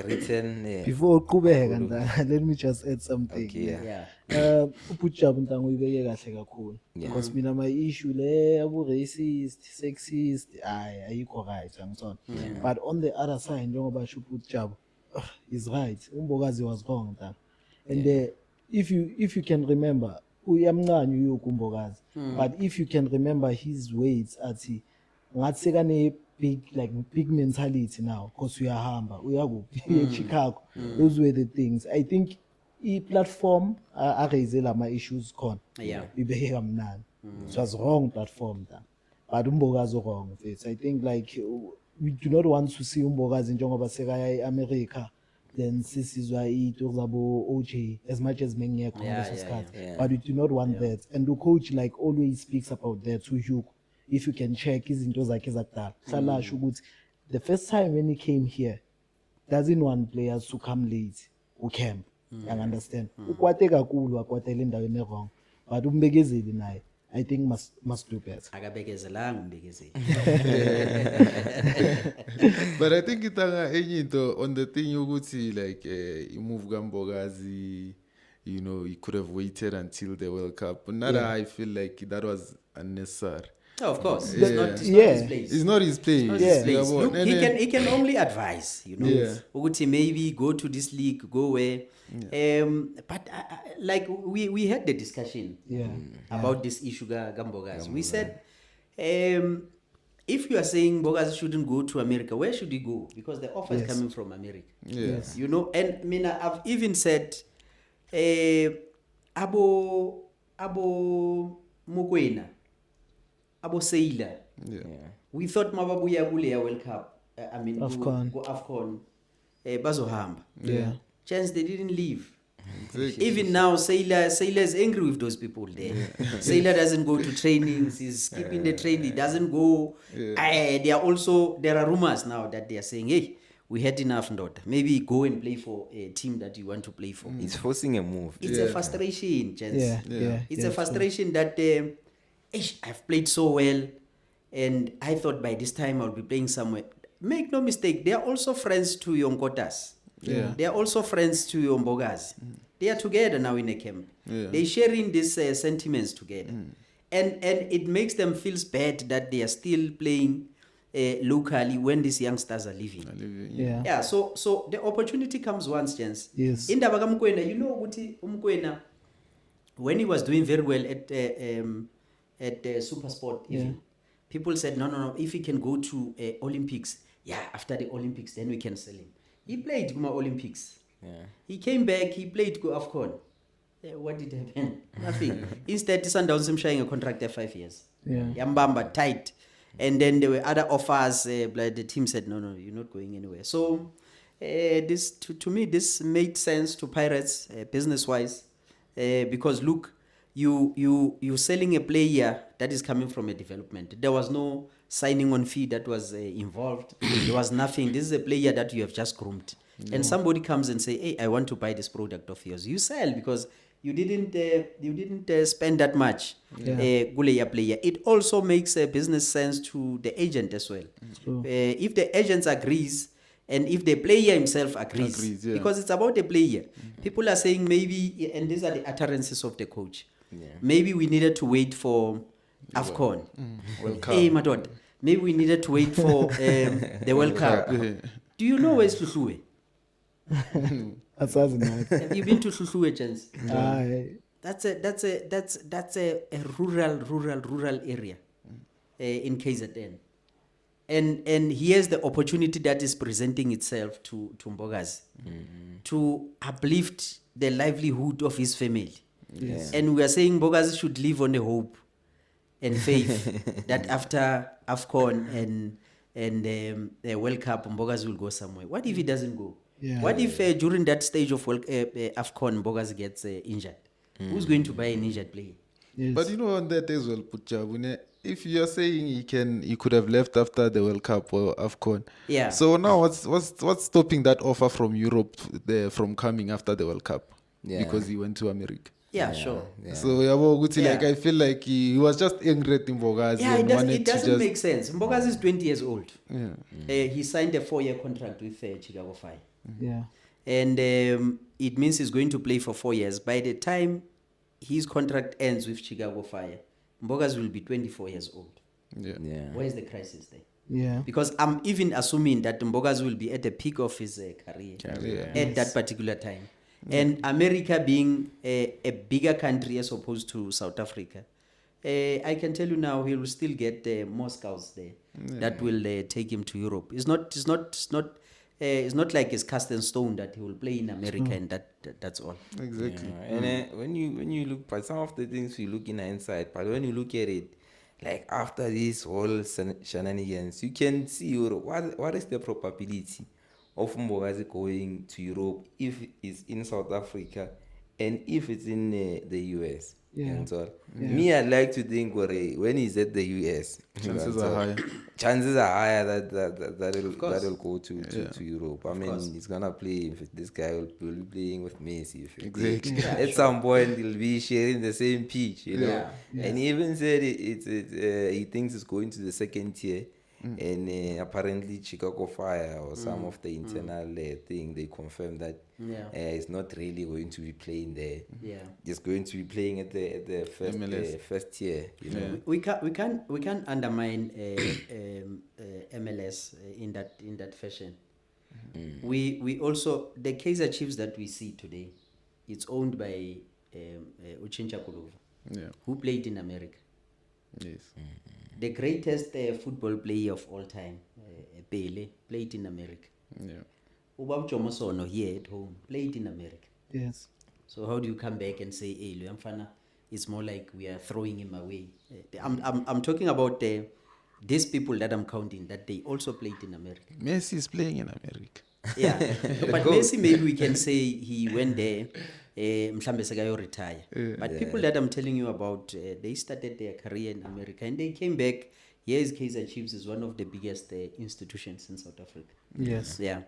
written. Before Kubeka, let me just add something. Okay, Yeah. Upujabu ntango uyibeke kahle kakhulu. Because mina my issue le abu racist, sexist, ayikho right, angizona. But on the other side, njengoba sho uPujabu is right. Umbokazi was wrong ntango. And if you can remember, uyamncane uyokumbokazi. But if you can remember his words athi ngathi sekane big mentality now, because uyahamba uyakuphi Chicago. Those were the things. I think i-platform raise lama issues khona. Yeah. Ibeke kamnandi. It was wrong platform that. But Umbokazi wrong. I think we do not want to see Umbokazi njengoba sekaya eAmerica. Then sisizwa ito zabo OJ as much as mengiyekho ngaleso sikhathi. But we do not want that. And the coach always speaks about that to Hugo. If you can check izinto zakhe zakudala. Hlala asho ukuthi the first time when he came here, doesn't want players to come late camp. You understand? Ukwate kakhulu akwatela endaweni wrong. But umbekezeli naye I think must do better. Akabekezelanga umbekezeli. But I think itanga enye into on the thing ukuthi move Mbogazi, he could have waited until the World Cup. But now I feel like that was unnecessary. Oh, of course, it's not his place. It's not his place. His place. Look, he can only advise, Yeah. Maybe go to this league, go where. But we had the discussion about this issue, Mbogazi. We said, if you are saying Mbogazi shouldn't go to America, where should he go? Because the offer is coming from America. Yes. And Mina, I've even said, Abo Mukwena, Abo Seila. We thought Mababuya Bulea World Cup. AFCON. Go AFCON. Bazohamba. Yeah. Chance they didn't leave. Exactly. Even now, Sailor is angry with those people there. Sailor doesn't go to trainings. He's skipping the training. Doesn't go. There are rumors now that they are saying, hey, we had enough, Ndota. Maybe go and play for a team that you want to play for. He's forcing a move. It's a frustration, Chance. Yeah. It's a frustration that I've played so well, and I thought by this time I'll be playing somewhere. Make no mistake, they are also friends to your Nkotas. Yeah. They are also friends to your Mbogazi. They are together now in a camp. Yeah. They're sharing these sentiments together. And it makes them feel bad that they are still playing locally when these youngsters are leaving. Yeah. So the opportunity comes once, Chance. Yes. In Mkwena, Mkwena, when he was doing very well at Super Sport, even, people said, no, if he can go to Olympics, after the Olympics, then we can sell him. He played Guma Olympics. Yeah. He came back, he played Go AFCON. What did happen? Nothing. Instead, Sundowns him sharing a contract there 5 years. Yambamba tight. And then there were other offers, but the team said, no, you're not going anywhere. So this to me, this made sense to Pirates business-wise, because look, you're selling a player that is coming from a development. There was no signing on fee that was involved. There was nothing. This is a player that you have just groomed. And somebody comes and say, hey, I want to buy this product of yours. You sell because you didn't spend that much. Player. It also makes a business sense to the agent as well. If the agent agrees And if the player himself agrees, Agrees, yeah. because it's about the player. People are saying maybe, and these are the utterances of the coach, maybe we needed to wait for AFCON. World Cup. Hey, Madod, maybe we needed to wait for the World Cup. Do you know where's Hluhluwe? Asazi nathi. Have you been to Hluhluwe, gents? Hayi. That's a rural area in KZN. And here's the opportunity that is presenting itself to Mbogazi to uplift the livelihood of his family. Yes. And we are saying Mbogazi should live on the hope and faith that after AFCON and the World Cup, Mbogazi will go somewhere. What if he doesn't go? Yeah. What if during that stage of AFCON, Mbogazi gets injured? Who's going to buy an injured player? Yes. But you know, on that as well, Putjabune, if you're saying he could have left after the World Cup or AFCON. Yeah. So now what's stopping that offer from Europe from coming after the World Cup? Yeah. Because he went to America. Yeah, sure. Yeah. So yabo ukuthi, like, Yeah. I feel like he was just angry at Mbogazi Yeah, and wanted it to doesn't just make sense. Mbogazi is 20 years old. yeah. He signed a 4-year contract with Chicago Fire. Yeah. And it means he's going to play for 4 years. By the time his contract ends with Chicago Fire, Mbogazi will be 24 years old. Yeah. Yeah. Where is the crisis there? Yeah. Because I'm even assuming that Mbogazi will be at the peak of his career at that particular time. And America being a bigger country as opposed to South Africa, I can tell you now he will still get more scouts there that will take him to Europe. It's not like it's cast in stone that he will play in America and that's all. Exactly. Yeah. And when you look, but some of the things you look in hindsight, but when you look at it, like after this whole shenanigans, you can see what is the probability of Mbogazi going to Europe if it's in South Africa and if it's in the US. Yeah. And so, Yeah. me, I'd like to think when he's at the US, Chances are higher. Chances are higher that course. will go to Europe. I mean, he's gonna play. This guy will be playing with Messi. Exactly. At some point, he'll be sharing the same pitch, you know. Yeah. And he even said he thinks it's going to the second tier. And apparently Chicago Fire or some of the internal thing, they confirmed that it's not really going to be playing there. Yeah. It's going to be playing at the first MLS. first tier, you know. We can't undermine MLS in that fashion. We also, the Kaizer Chiefs that we see today, it's owned by Uchencha Kuluva, Yeah. who played in America. Yes. The greatest football player of all time, Pele, played in America. Yeah. Ubab Jomosono here at home played in America. Yes. So how do you come back and say, hey, Luyamfana, it's more like we are throwing him away? I'm talking about these people that I'm counting, that they also played in America. Messi is playing in America. Yeah, but Messi, maybe we can say he went there, mhlambe sekayo retire. But people that I'm telling you about, they started their career in America and they came back. Yes, Kaizer Chiefs is one of the biggest institutions in South Africa. Yes. Yeah.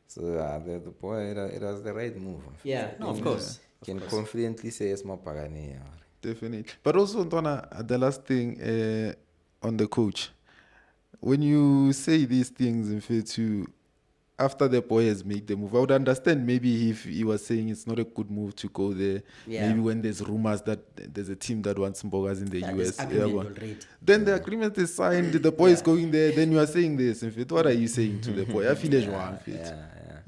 So the boy, it was the right move. Yeah, no, of course. Can confidently say it's more Pagani. Definitely. But also, Ntwana, the last thing on the coach. When you say these things, in fact, after the boy has made the move, I would understand maybe if he was saying it's not a good move to go there. Yeah. Maybe when there's rumors that there's a team that wants Mbogazi in the That US. is agreement but already. then the agreement is signed, the boy is going there, then you are saying this. In fact, what are you saying to the boy? I feel it's wrong.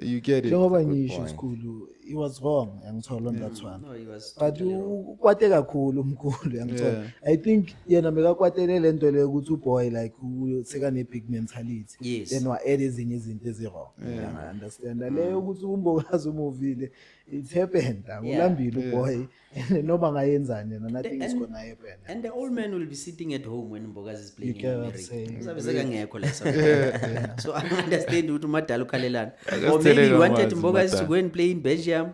You get it. Njengoba Good ngisho point. sikhulu, he was wrong angithola on that one. No, he was But totally wrong. ukwate kakhulu umkhulu yangithola. I think yena bekakwatele lento le ukuthi uboy like useka ne big mentality. Yes. Then wa add ezinye izinto ezirong. I understand. Leyo ukuthi uMbokazi umuvile it happened. Ulambile uboy noma ngayenzani yena nothing is gonna happen. And the old man will be sitting at home when Mbogazi is playing in cannot America. say. Uzabe sekangekho la South Africa. So I understand ukuthi uMadala ukhalelana. Or tell maybe he you wanted once, Mbogazi to Madala. go and play in Belgium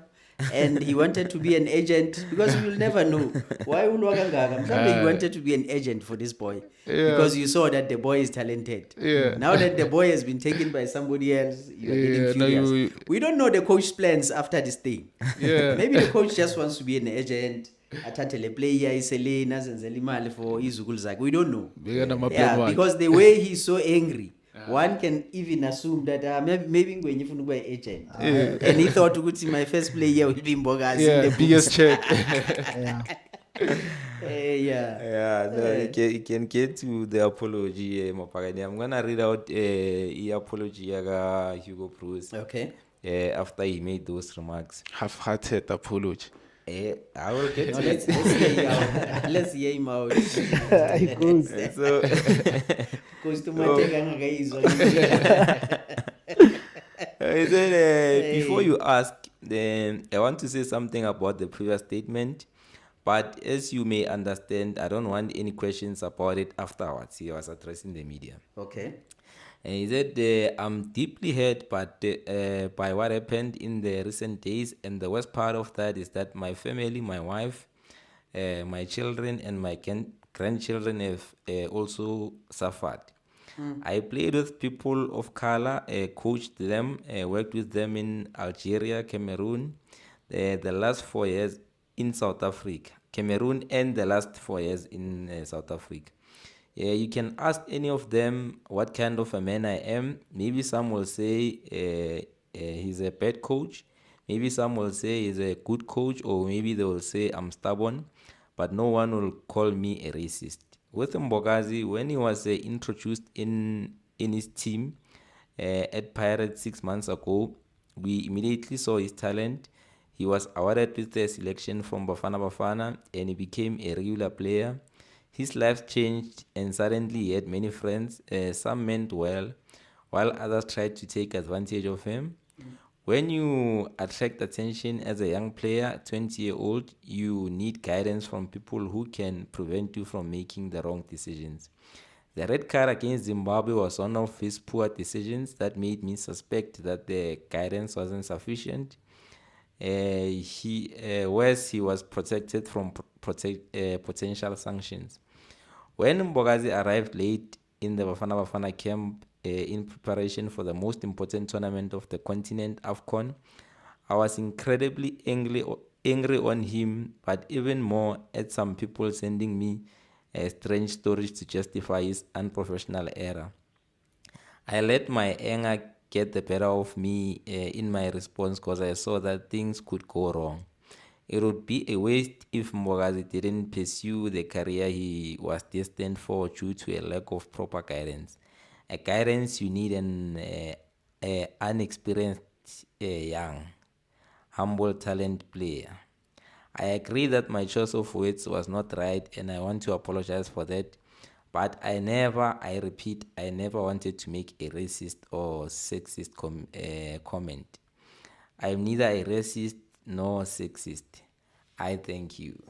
and he wanted to be an agent because we will never know. Why ulwa kangaka? Mhlambe he wanted to be an agent for this boy because you saw that the boy is talented. Yeah. Now that the boy has been taken by somebody else, you are getting now furious. We don't know the coach's plans after this thing. Yeah. Maybe the coach just wants to be an agent. Athathe le player iselena azenzele imali for izukulu zakhe. We don't know. Bekana ma-plan Yeah, wakhe. because the way he's so angry one can even assume that maybe ngwenye ufuna ukuba agent. And he thought ukuthi my first play here will be Mbogazi in Yeah, the books. biggest check. Yeah. Yeah. Yeah, no, you can get to the apology, Mapagani. I'm gonna read out the apology yaga Hugo Bruce Okay. after he made those remarks. Half-hearted apology. I will get No, to let's hear him out. Let's hear him out. It goes. it. So, Because to Mateka ngakayizwa. he said, before you ask, then I want to say something about the previous statement. But as you may understand, I don't want any questions about it afterwards. He was addressing the media. Okay. And he said, I'm deeply hurt by what happened in the recent days. And the worst part of that is that my family, my wife, my children, and my grandchildren have also suffered. I played with people of color, coached them, worked with them in Algeria, Cameroon, the last 4 years in South Africa. Cameroon and the last 4 years in South Africa. You can ask any of them what kind of a man I am. Maybe some will say he's a bad coach. Maybe some will say he's a good coach, or maybe they will say I'm stubborn. But no one will call me a racist. With Mbogazi, when he was introduced in his team at Pirates 6 months ago, we immediately saw his talent. He was awarded with the selection from Bafana Bafana, and he became a regular player. His life changed, and suddenly he had many friends. Some meant well, while others tried to take advantage of him. When you attract attention as a young player, 20-year-old, you need guidance from people who can prevent you from making the wrong decisions. The red card against Zimbabwe was one of his poor decisions that made me suspect that the guidance wasn't sufficient. Whereas he was protected from potential sanctions. When Mbogazi arrived late in the Bafana Bafana camp in preparation for the most important tournament of the continent, AFCON, I was incredibly angry on him, but even more at some people sending me strange stories to justify his unprofessional error. I let my anger get the better of me in my response because I saw that things could go wrong. It would be a waste if Mbogazi didn't pursue the career he was destined for due to a lack of proper guidance. A guidance you need an unexperienced, young, humble talent player. I agree that my choice of words was not right, and I want to apologize for that. But I never wanted to make a racist or sexist comment. I'm neither a racist nor sexist. I thank you.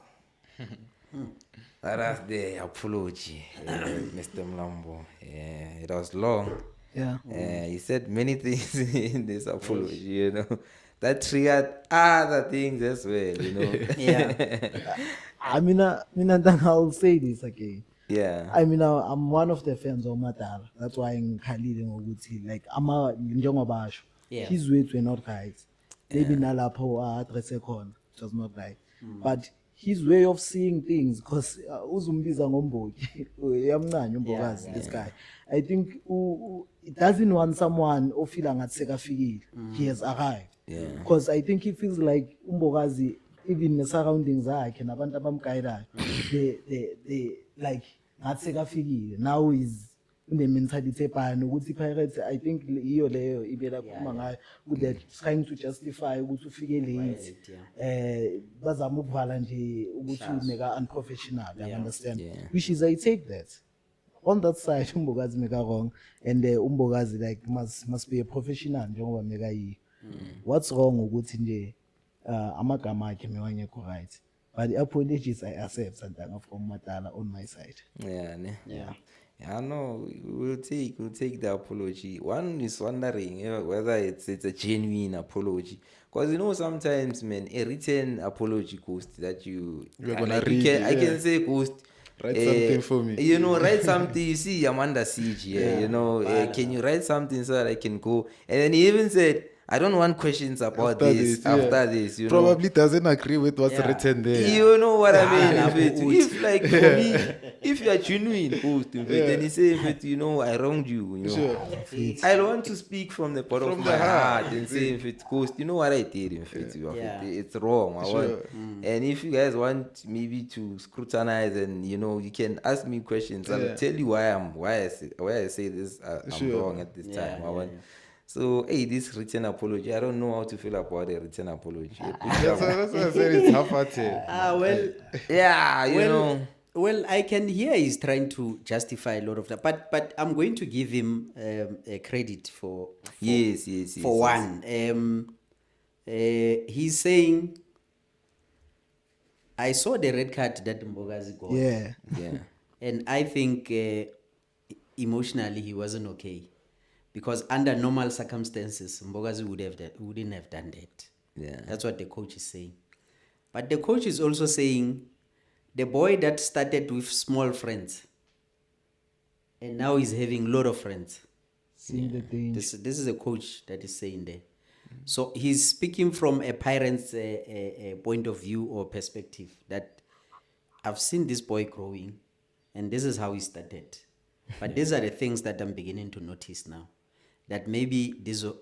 That was the apology, Mr. Mlambo. It was long. Yeah. He said many things in this apology, that triggered other things as well, Yeah. I mean, I'll say this again. Yeah. I mean, I'm one of the fans of Matala. That's why I'm Khalid Ngoguthi. Like, Njengobasho. Yeah. His words were not right. Maybe Nalapo address it was not right. But his way of seeing things, because Uzumbiza Ngombogi, Yamna, this guy. I think it doesn't want someone who feel like he has arrived. Yeah. Because I think he feels like Umbogazi, even the surroundings can abantu abamguide, they like now is in the mentality ukuthi Pirates, I think iyo leyo ibela kuma ngayo with that trying to justify ukuthi ufike late bazama ukuvala nje ukuthi mega unprofessional, you understand, which is I take that on that side. Umbogazi mega wrong, and Umbogazi like must be a professional njengoba mega yi. What's wrong ukuthi nje amagama akhe mewangekho right, but the apologies I accept Santanga from Matala on my side. Yeah. I know we'll take the apology. One is wondering whether it's a genuine apology, because sometimes, man, a written apology ghost that you're gonna read. I can say ghost. Write something for me. Write something. You see, I'm under siege. Can you write something so that I can go? And then he even said, I don't want questions about after this. Probably doesn't agree with what's written there. You know what I mean? If like for me, if you are genuine, host, then he say, you know, I wronged you. You know, I want to speak from the bottom of my heart and say, if it goes, you know what I did, Yeah. it's wrong. I want, and if you guys want maybe to scrutinize and you know, you can ask me questions. I'll tell you why I say this. I'm wrong at this time. I want. So, hey, this written apology, I don't know how to feel about a written apology. That's why I said it's half-hearted. Well, Yeah, you well, know. well, I can hear he's trying to justify a lot of that, but I'm going to give him credit for Yes. one. He's saying, I saw the red card that Mbogazi got. Yeah. Yeah. And I think emotionally he wasn't okay, because under normal circumstances Mbogazi wouldn't have done that. Yeah. That's what the coach is saying. But the coach is also saying the boy that started with small friends and now he's having a lot of friends. Seeing the danger. This is a coach that is saying that. So he's speaking from a parent's point of view or perspective, that I've seen this boy growing and this is how he started. But these are the things that I'm beginning to notice now, that maybe there's a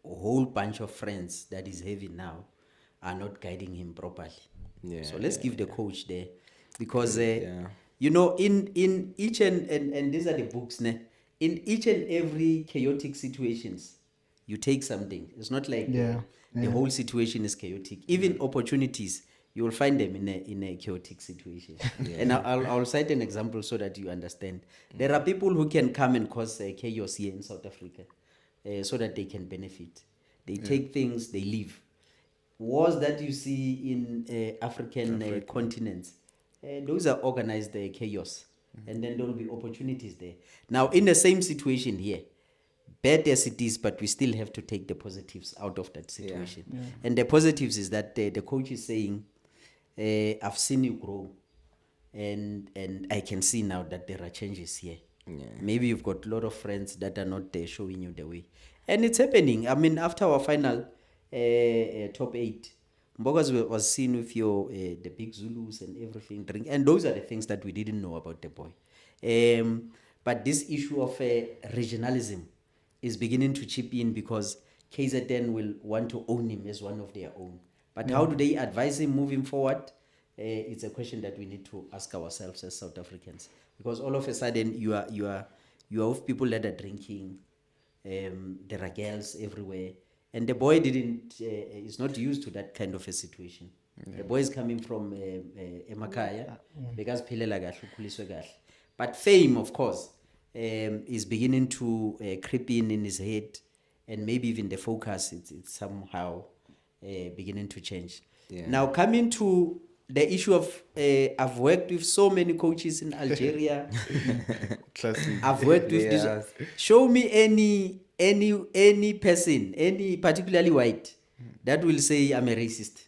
whole bunch of friends that he's having now are not guiding him properly. Yeah, So let's give the coach there, because Yeah. you know, in each and these are the books, ne? In each and every chaotic situations, you take something. It's not like the whole situation is chaotic. Even opportunities, you will find them in a chaotic situation. And I'll cite an example so that you understand. There are people who can come and cause chaos here in South Africa, so that they can benefit. They take things, they leave. Wars that you see in African continents, those are organized chaos, and then there will be opportunities there. Now, in the same situation here, bad as it is, but we still have to take the positives out of that situation. And the positives is that the coach is saying, I've seen you grow, and I can see now that there are changes here. Maybe you've got a lot of friends that are not there showing you the way, and it's happening. I mean, after our final top 8, Mbogazi was seen with your the big Zulus and everything, and those are the things that we didn't know about the boy. But this issue of regionalism is beginning to chip in, because KZN will want to own him as one of their own. But how do they advise him moving forward? It's a question that we need to ask ourselves as South Africans, because all of a sudden you are with people that are drinking. There are girls everywhere, and the boy is not used to that kind of a situation. The boy is coming from Emakaya, because but fame, of course, is beginning to creep in his head, and maybe even the focus it's somehow beginning to change. Now, coming to the issue of I've worked with so many coaches in Algeria. Classic. I've worked with this. Show me any person, any particularly white, that will say I'm a racist.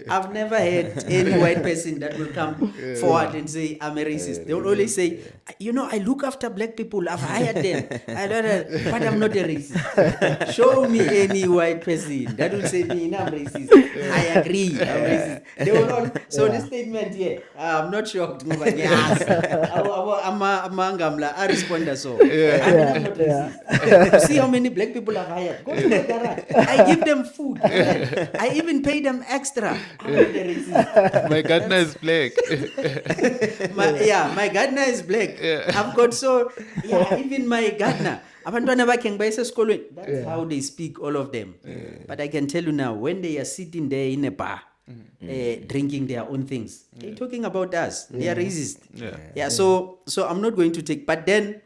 I've never had any white person that will come forward and say I'm a racist. They will always say, you know, I look after black people, I've hired them, but I'm not a racist. Show me any white person that will say me, I'm racist. I agree, I'm racist. They will not. So this statement here, I'm not shocked. Yes, I respond so. I'm not racist. You see how many black people I've hired? Go to the garage. I give them food. I even pay them extra. I'm not a racist. My gardener is black. My gardener is black. I've got even my gardener. That's how they speak, all of them. But I can tell you now, when they are sitting there in a bar, drinking their own things, they're talking about us. They are racist. So I'm not going to take. But then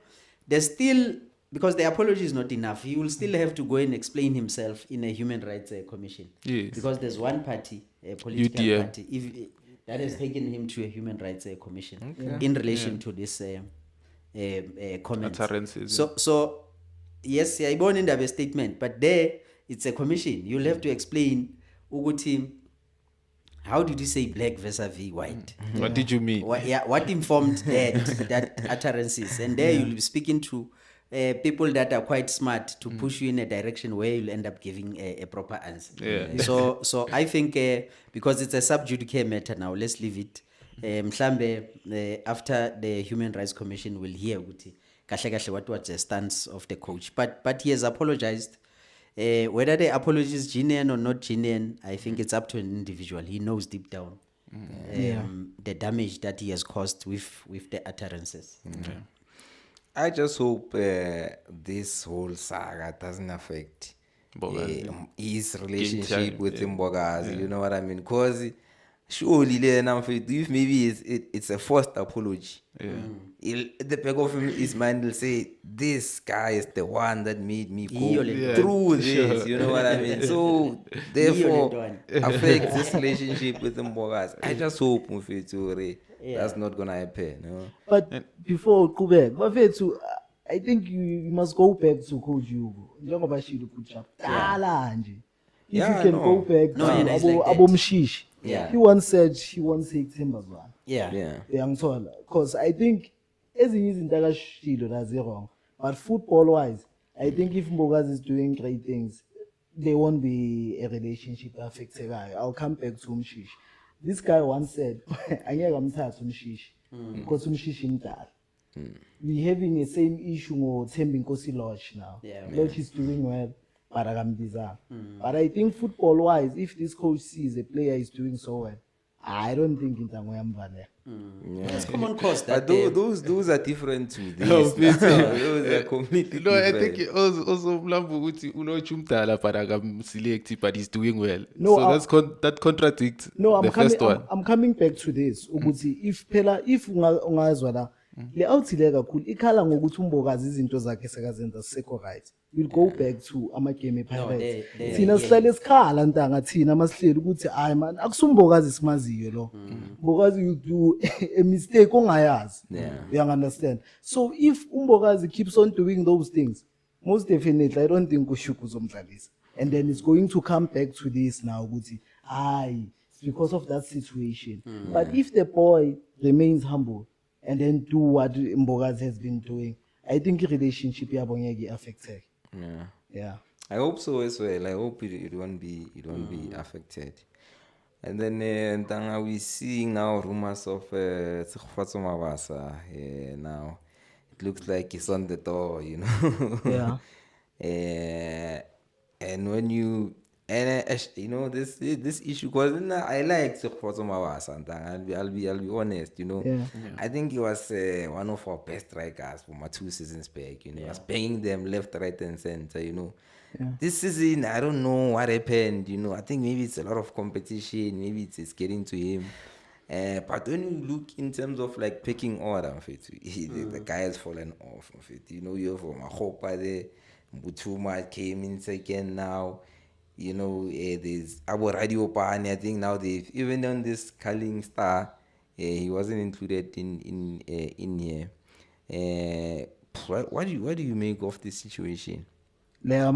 there's still, because the apology is not enough, he will still have to go and explain himself in a human rights commission. Yes. Because there's one party, a political UDM. party, that has taken him to a human rights commission in relation to this comments. Utterances, So yes, I born in the statement, but there it's a commission. You'll have to explain, Uguti, how did you say black vis-a-vis white? What did you mean? What informed that utterances? And there you'll be speaking to people that are quite smart to push you in a direction where you'll end up giving a proper answer. So I think because it's a sub judice matter now, let's leave it. Mhlambe after the Human Rights Commission will hear ukuthi kahle kahle what was the stance of the coach, but he has apologized. Whether the apology is genuine or not genuine, I think it's up to an individual. He knows deep down the damage that he has caused with the utterances. I just hope this whole saga doesn't affect his relationship with Mbogazi. You know what I mean? Because surely, if maybe it's a forced apology. At the back of his mind, will say, "This guy is the one that made me go through this." You know what I mean? So therefore, affects this relationship with Mbogazi. I just hope that's not gonna happen. You know? But before Kubek, Bafethu, I think you must go back to Coach Hugo. Njengoba shilo kucha. Dala nje. If you can go back to Abo Mshishi. Yeah. He once said he wants to take Timbazwan. Yeah. Because I think ezinye izinto akashilo that's wrong. But football wise, I think if Mbogazi is doing great things, there won't be a relationship affected. I'll come back to Mshishi. This guy once said, "Angeke ngamthatha Mshishi because Mshishi mdala." We having the same issue with Thembi Nkosi Lodge now. Lodge is doing well, but akambiza. But I think football wise, if this coach sees a player is doing so well, I don't think Intango Yambane. It's common cause that But those are different to this. Those are completely No, different. I think also Mlambo uthi unochumdala but akamselect but he's doing well. No, So that contradicts No, the first one. I'm coming back to this. Ukuthi if ungazwa la le outsile kakhulu ikhala ngokuthi uMbogazi izinto zakhe sekazenza sekho right. We'll go back to ama game ePirates. Thina sihlale sikhala ntanga thina masihleli ukuthi hayi man akusuMbogazi simaziyo lo. Mbogazi you do a mistake ongayazi. You understand? So if uMbogazi keeps on doing those things, most definitely I don't think uShuku uzomdlalisa. And then it's going to come back to this now ukuthi hayi it's because of that situation. But if the boy remains humble and then do what Mbogazi has been doing, I think relationship yabo ngeke affected. Yeah. I hope so as well. I hope it won't be affected. And then Ntanga, we seeing now rumors of Tsikhufatso Mabasa. Now it looks like it's on the door, you know. Yeah. And when you this issue, because I like Tsikhufatso Mabasa. I'll be honest, you know. I think he was one of our best strikers for my 2 seasons back. You know, I was paying them left, right, and center. You know. This season, I don't know what happened, you know. I think maybe it's a lot of competition, maybe it's getting to him. But when you look in terms of like picking order of it, the guy has fallen off of it. You know, you have Mahopa there, Mbutuma came in second now. You know, there's Abu Radio Pani. I think now they've even on this Culling Star, he wasn't included in here. What do you make of this situation? Yeah,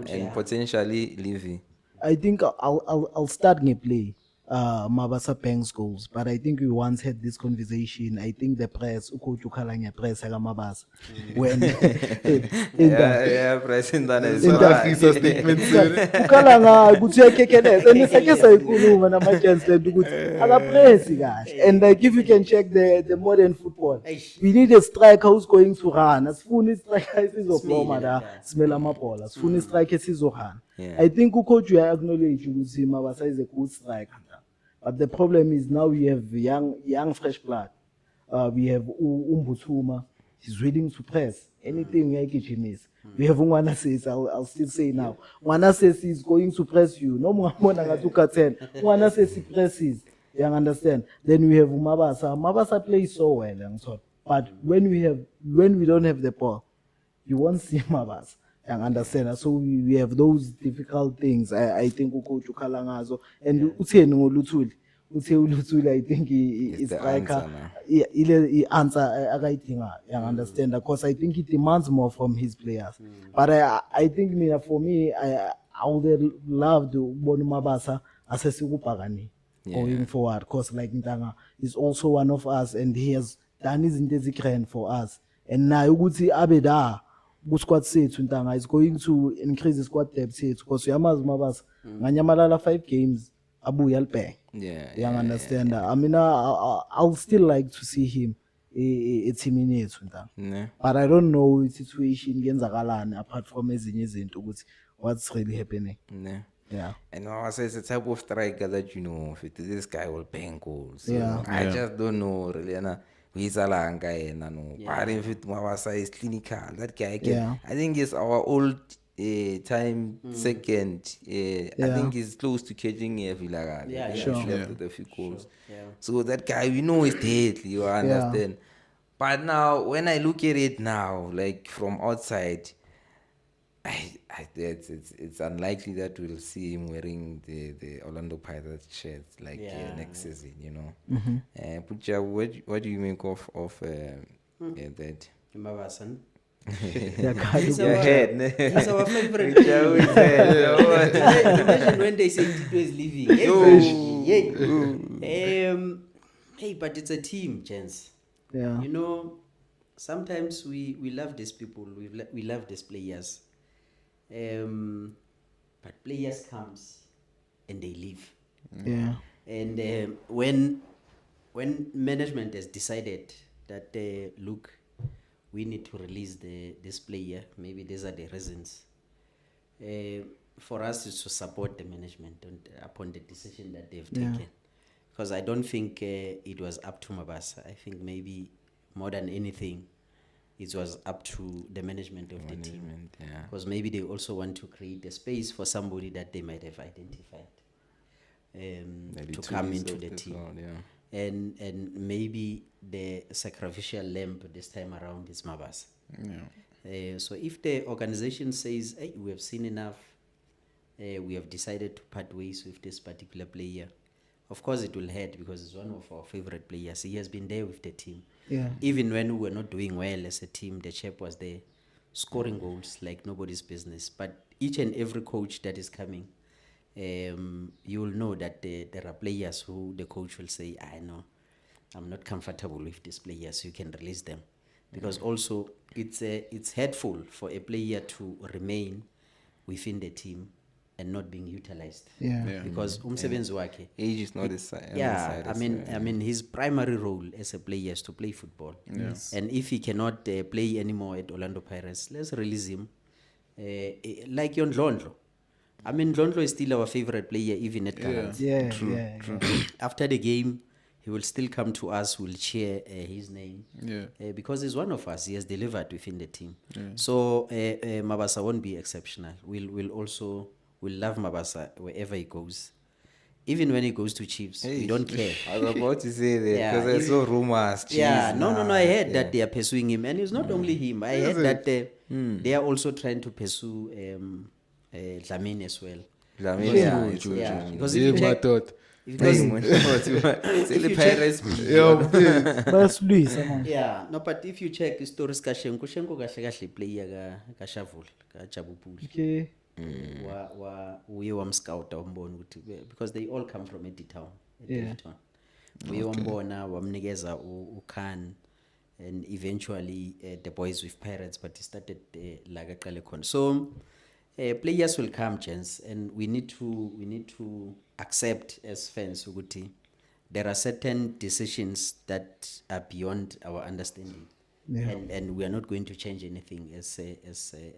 and potentially Levy. I think I'll start play Mabasa Banks goals, but I think we once had this conversation. I think the press Coach Ukalanya press Mabasa when press in statement Ukalanga ukuthi yakekene and sake sayikhuluma namajens le ukuthi akapress kahle. And like if you can check the modern football, we need a striker who's going to run. Asifuni striker esizophuma la simela amabhola. Asifuni striker esizohana. I think ucoach you acknowledge ukuthi Mabasa is a good striker. But the problem is now we have young fresh blood. We have Mbutuma. He's willing to press anything like it miss. We have Mwana says, I'll still say now. Mwana says he's going to press you. No more Mwana 10. Mwana says he presses. You understand? Then we have Mabasa. Mabasa plays so well, but when we don't have the ball, you won't see Mabasa. Understand? So we have those difficult things. I think Coach Ukalangazo and Uteni Uluthuli, I think he is like he answer writing. Understand? Because I think he demands more from his players. But I think for me, I would love to Bonu Mabasa as a Sigupagani going forward. Because like Ntanga is also one of us, and he has done his integration for us. And now you would see Abeda. Squad sethu Ntanga is going to increase the squad depth sethu because uyamazi Mabasa nganyamalala 5 games abuya alibheke Yeah, You understand? I mean, I'll still like to see him teaming yethu nta. yeah. But I don't know situation yenzakalani apart from ezinye izinto ukuthi what's really happening. Yeah. Yeah. And I say it's a type of striker that this guy will bang goals. So, Yeah. I just don't know really. He's a long guy, no. But if it Mawasa is clinical, that guy can. Yeah. I think it's our old time second. I think he's close to catching Villarreal. Yeah, He sure. left with a few goals. Yeah. So that guy, we know is deadly. You understand? But now, when I look at it now, like from outside, it's unlikely that we'll see him wearing the Orlando Pirates shirts like next season, Pucha, what do you make of that? Mavasan. Yeah, Your head, ne? He's our favorite Pucha, who is that? Imagine when they say Tito is leaving. Hey, but it's a team, gents. Yeah. You know, sometimes we love these people, we love these players. But players comes and they leave. Yeah. And when management has decided that look, we need to release this player, maybe these are the reasons. For us is to support the management upon the decision that they've taken, because I don't think it was up to Mabasa. I think maybe more than anything, it was up to the management of the team, because maybe they also want to create a space for somebody that they might have identified to come into the team. And maybe the sacrificial lamb this time around is Mabasa. So if the organization says, hey, we have seen enough, we have decided to part ways with this particular player, of course it will hurt, because it's one of our favorite players. He has been there with the team. Yeah. Even when we were not doing well as a team, the chap was there scoring goals like nobody's business. But each and every coach that is coming, you will know that there are players who the coach will say, I know, I'm not comfortable with these players, you can release them. Because also it's hurtful for a player to remain within the team and not being utilized. Because umsebenzi wakhe, age is not his side. I mean his primary role as a player is to play football. And if he cannot play anymore at Orlando Pirates, let's release him. Like Ndlondlo. I mean, Ndlondlo is still our favorite player even at current. True. After the game, he will still come to us, we'll cheer his name. Because he's one of us, he has delivered within the team. So Mabasa won't be exceptional. We'll love Mabasa wherever he goes. Even when he goes to Chiefs, we don't care. I was about to say that, because I saw rumors. No, I heard that they are pursuing him. And it's not only him. I heard that they are also trying to pursue Dlamini as well. Because if you check, but if you check stories ka Shenko kahle player ka Shavul ka Jabupuli. Okay. Uye wamscout wambona ukuthi, because they all come from Eddie Town. Uye wambona wamnikeza uKhan, and eventually the boys with Pirates, but he started like a Kalekon. So players will come, gents, and we need to accept as fans ukuthi there are certain decisions that are beyond our understanding, and we are not going to change anything as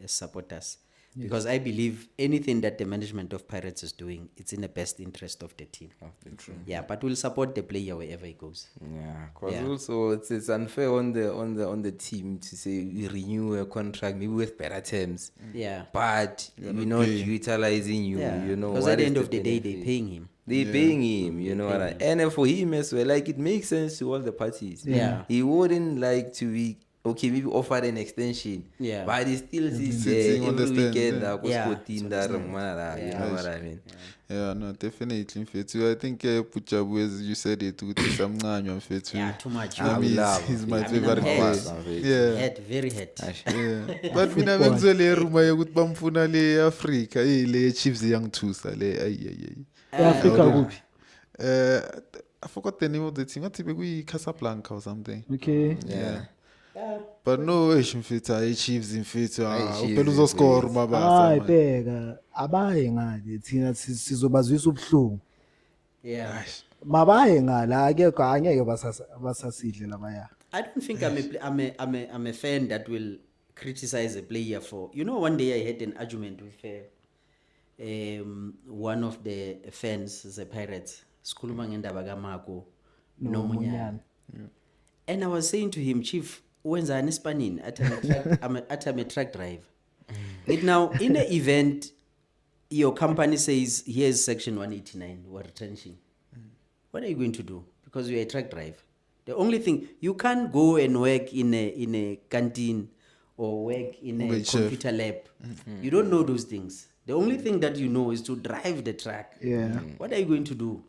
supporters. Because I believe anything that the management of Pirates is doing, it's in the best interest of the team. But we'll support the player wherever he goes. Because also it's unfair on the team to say we renew a contract maybe with better terms. But we're not utilizing you. You know. Because at the end of the day, they're paying him. They're paying him, you know, and for him as well, like it makes sense to all the parties. He wouldn't like to be. Okay, maybe offer an extension, but he still sees every weekend you know what I mean? No, definitely. I think Puchabu, as you said it, too much. He's my favorite player. Very hurt. But mina bengizwe rumor yokuthi bamfuna le Africa, le Chiefs young Tusa le Africa kuphi? I forgot the name of the team. Ngathi bekuyi Casablanca or something. Okay. But no way mfethu Chiefs mfethu uphela uzoscore Mabasa. Bheka abaye ngale thina sizobazwisa ubuhlungu. Yeah. mabaye ngala akekho angeke basasidle labaya. I don't think I'm a fan that will criticize a player for. You know, one day I had an argument with one of the fans, the Pirates, Skuluma ngendaba kaMarco Nomunyane. And I was saying to him, Chief, wenza anispanini at I'm a truck driver. It now in the event your company says here's section 189, we're retrenching. What are you going to do? Because you're a truck driver. The only thing you can't go and work in a canteen or work in a Wait, chef. computer lab. You don't know those things. The only thing that you know is to drive the truck. Yeah. What are you going to do?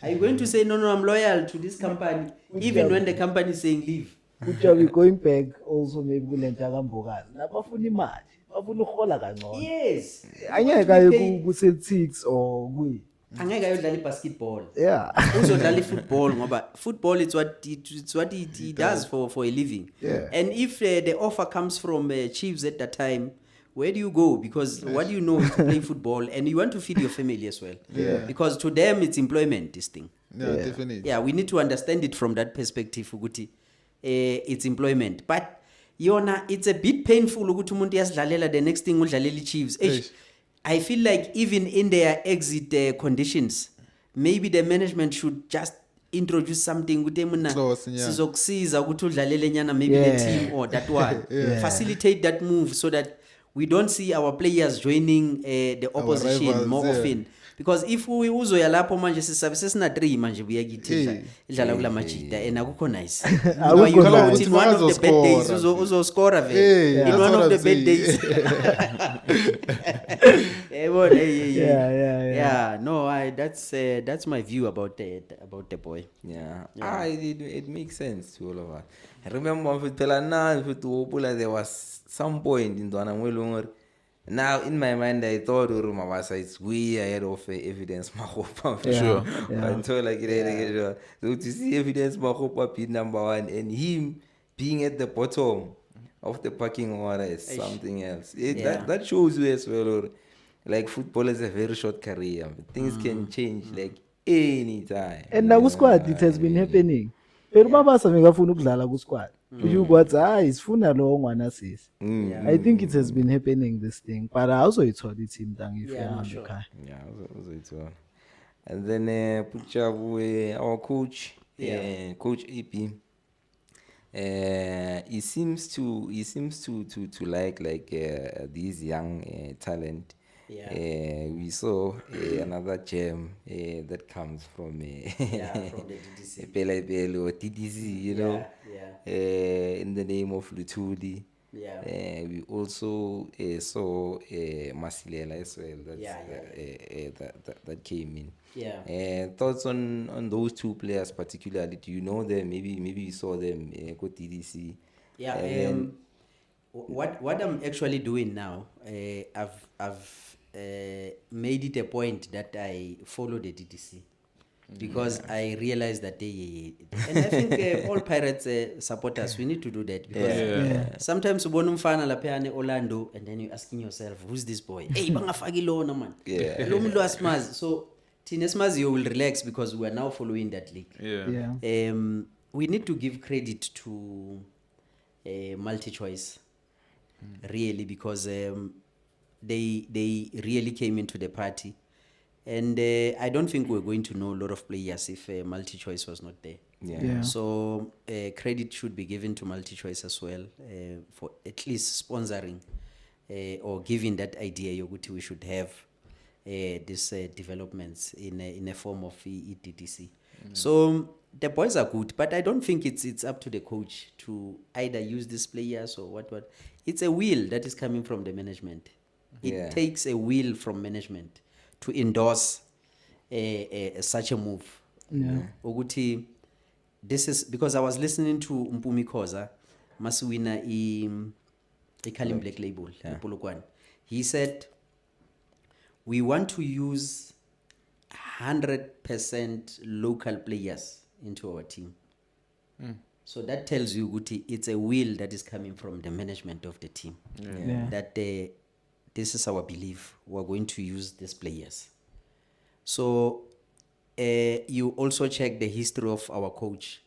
Are you going to say no, I'm loyal to this company, even when the company is saying leave? Uja we going back also maybe kulenta kambokazi. Nabafuna imali. Bafuna ukhola kancane. Yes. Angeke aye ku Celtics or kuyi. Angeke ayodlala basketball. Yeah. Uzodlala football ngoba football is what he does for a living. Yeah. And if the offer comes from Chiefs at that time, where do you go? Because what do you know is to play football and you want to feed your family as well. Yeah. Because to them it's employment, this thing. Yeah, definitely. Yeah, we need to understand it from that perspective ukuthi it's employment. But yona it's a bit painful ukuthi umuntu yasidlalela the next thing udlalela Chiefs. Yes. I feel like even in their exit conditions, maybe the management should just introduce something ukuthi mna Clause, yeah. sizokusiza ukuthi udlalele nyana maybe the team or that one. Facilitate that move so that we don't see our players joining the opposition rivals, more yeah. often. Because if we uzoya lapho manje sisabe sesina 3 manje buyakithi idlala kula majida and akukho nice. You know, you know nice. in one of the bad days uzo score Hey, in that's one what of the I'm bad saying. days. Yeah. Yeah, no, that's my view about the boy. Yeah. It makes sense to all of us. I remember when there was some point in Dwana. Now in my mind I thought Mawasa is way ahead of evidence Mahopa. Sure. Until like so to see evidence Mahopa being number 1 and him being at the bottom of the parking order is something else. That shows you as well. Or, like football is a very short career. Things can change like anytime. And now squad it has been happening. Pero mabasa mekafuna ukudlala ku squad. You got sifuna lo ngwana sisi. I think it has been happening this thing. But I also it's all the team thing if Yeah, you're no, on sure. the car. Yeah, also it's well. And then our coach, Coach AP. He seems to like these young talent. Yeah. We saw another gem that comes from From the DDC. Pele or TDC, you know, Yeah. in the name of Lutuli. Yeah. We also saw Masilela as well. That came in. Yeah. Thoughts on those two players particularly? Do you know them? Maybe you saw them go TDC. Yeah. And What I'm actually doing now, I've made it a point that I follow the DDC because I realize that and I think all Pirates supporters, we need to do that because sometimes ubona umfana lapha Orlando and then you're asking yourself, who's this boy? Hey, bangafaki lona man. Lo muntu asmazi. So Tinesmazi you will relax because we are now following that league. Yeah. We need to give credit to multi-choice really because they really came into the party and I don't think we're going to know a lot of players if multi-choice was not there. Yeah. So credit should be given to multi-choice as well for at least sponsoring or giving that idea yoguti we should have these developments in a form of EDDC. So the boys are good, but I don't think it's up to the coach to either use these players or what. It's a will that is coming from the management. It takes a will from management to endorse such a move. Yeah. Oguti, this is because I was listening to Mpumi Khoza, Masuwina Kalim Black Label, Polokwane. He said, we want to use 100% local players into our team. So that tells you, Guti, it's a will that is coming from the management of the team. Yeah. That this is our belief. We're going to use these players. So you also check the history of our coach.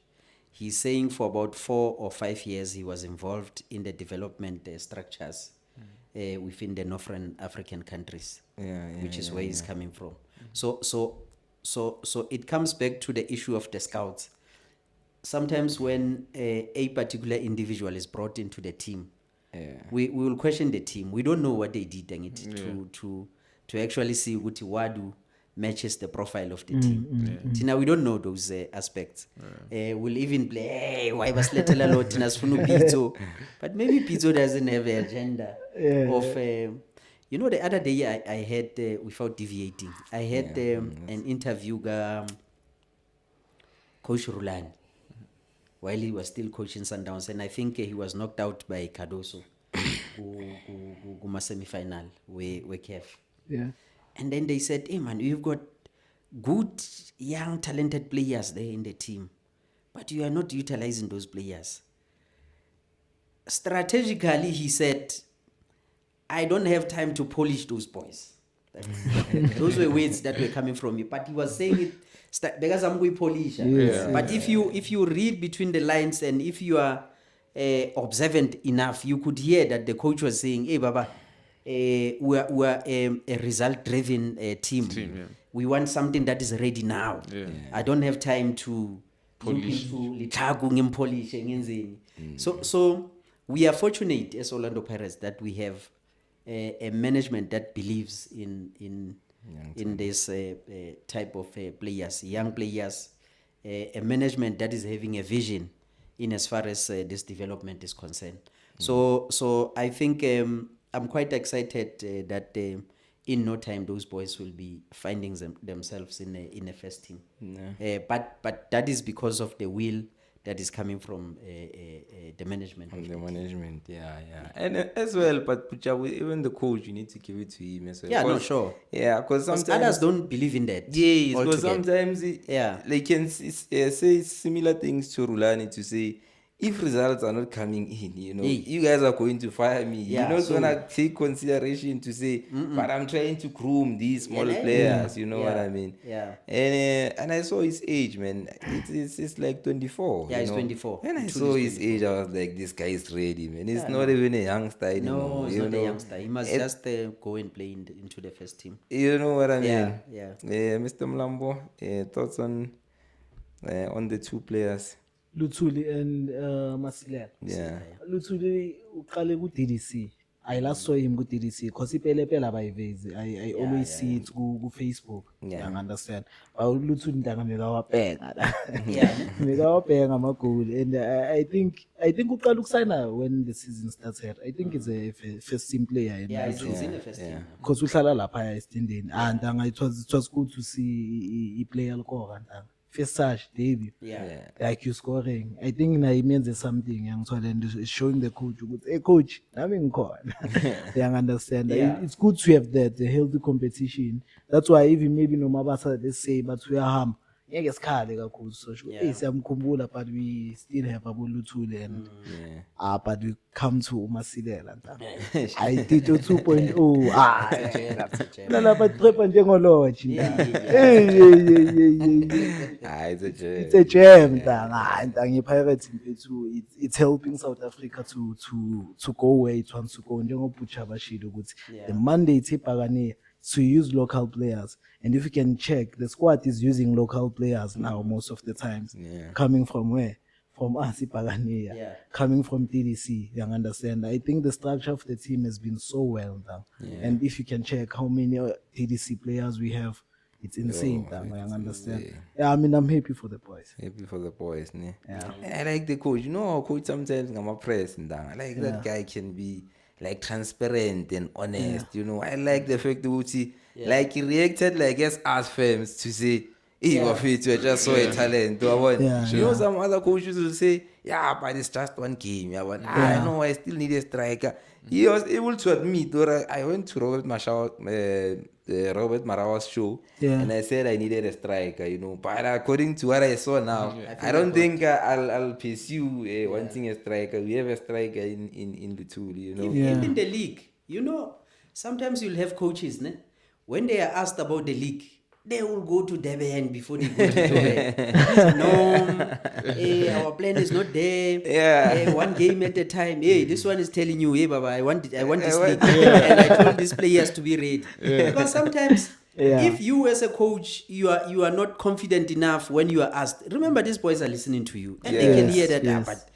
He's saying for about 4 or 5 years he was involved in the development structures within the Northern African countries, which is where he's coming from. So it comes back to the issue of the scouts. Sometimes when a particular individual is brought into the team, we will question the team. We don't know what they did to actually see what Wadu matches the profile of the team. Tina, we don't know those aspects. We'll even play, hey, why was Letela Lotinas Pizzo? But maybe Pizzo doesn't have an agenda of. You know, the other day I had, without deviating, I had an interview with Coach Rulan while he was still coaching Sundowns, and I think he was knocked out by Cardoso in semi-final with KF. Yeah. And then they said, hey man, you've got good, young, talented players there in the team, but you are not utilizing those players. Strategically, he said, I don't have time to polish those boys. Those were words that were coming from me, but he was saying it because I'm going to polish. But if you read between the lines and if you are observant enough, you could hear that the coach was saying, hey Baba, we're a result-driven team. We want something that is ready now. I don't have time to polish. So we are fortunate as Orlando Pirates that we have a management that believes in this type of players, young players, a management that is having a vision in as far as this development is concerned. So I think I'm quite excited that in no time those boys will be finding themselves in a first team. But that is because of the will that is coming from the management. From the management, and as well, but even the coach, you need to give it to him as well. Yeah, no, sure. Yeah, because sometimes others don't believe in that. Yes, because sometimes they can say similar things to Rulani to say, if results are not coming in, you guys are going to fire me. You're not gonna take consideration to say, but I'm trying to groom these small players. You know what I mean? Yeah. And I saw his age, man. It's like 24. Yeah, he's 24. When I saw his age, I was like, this guy is ready, man. He's not even a youngster anymore. No, he's not a youngster. He must just go and play into the first team. You know what I mean? Yeah. Mr. Mlambo, thoughts on the two players? Luthuli and Masilela. Yeah. Luthuli uqale ku DDC. I last saw him ku DDC because ipelepele abayivezi. I always see it ku Facebook. Yeah. You understand? Luthuli ndanga mekawabhenga la. Yeah. Mekawabhenga ama-goal, and I think uqala ukusayina when the season started. I think it's a first team player. Yeah, he's in the first team. Because uhlala lapha esitendeni. And it was good to see he play alcohol and first touch debut, like you scoring. I think na it means something. Young so then it's showing the coach. Hey coach, I mean, they understand. It's good to have that a healthy competition. That's why even maybe no matter let's say, but we are harm. Yeah, so but we still have Abu Luthuli and but we come to Masilela. I did 2.0. But it's a gem. Pirates, it's helping South Africa to go where it wants to go. The mandate to use local players, and if you can check, the squad is using local players now most of the times. Coming from where? From Asipagania, coming from TDC. You understand? I think the structure of the team has been so well done. And if you can check how many TDC players we have, it's insane. I understand. I mean, I'm happy for the boys. Happy for the boys, ne? I like the coach. You know, coach sometimes I'm a press and I like that guy can be like transparent and honest. I like the fact that like he reacted like as fans to say, hey, you just saw a talent. Some other coaches will say, but it's just one game. I know I still need a striker. He was able to admit, I went to Robert Marawa's show and I said I needed a striker, but according to what I saw now, I don't think I'll pursue wanting a striker. We have a striker in Luthuli, Even in the league, sometimes you'll have coaches, when they are asked about the league, they will go to Durban before they go to Joburg. No, our plan is not there. Yeah. One game at a time. Hey, this one is telling you, hey, Baba, I want this league. And I told these players to be ready. Because sometimes, if you as a coach, you are not confident enough when you are asked. Remember, these boys are listening to you. And they can hear that, but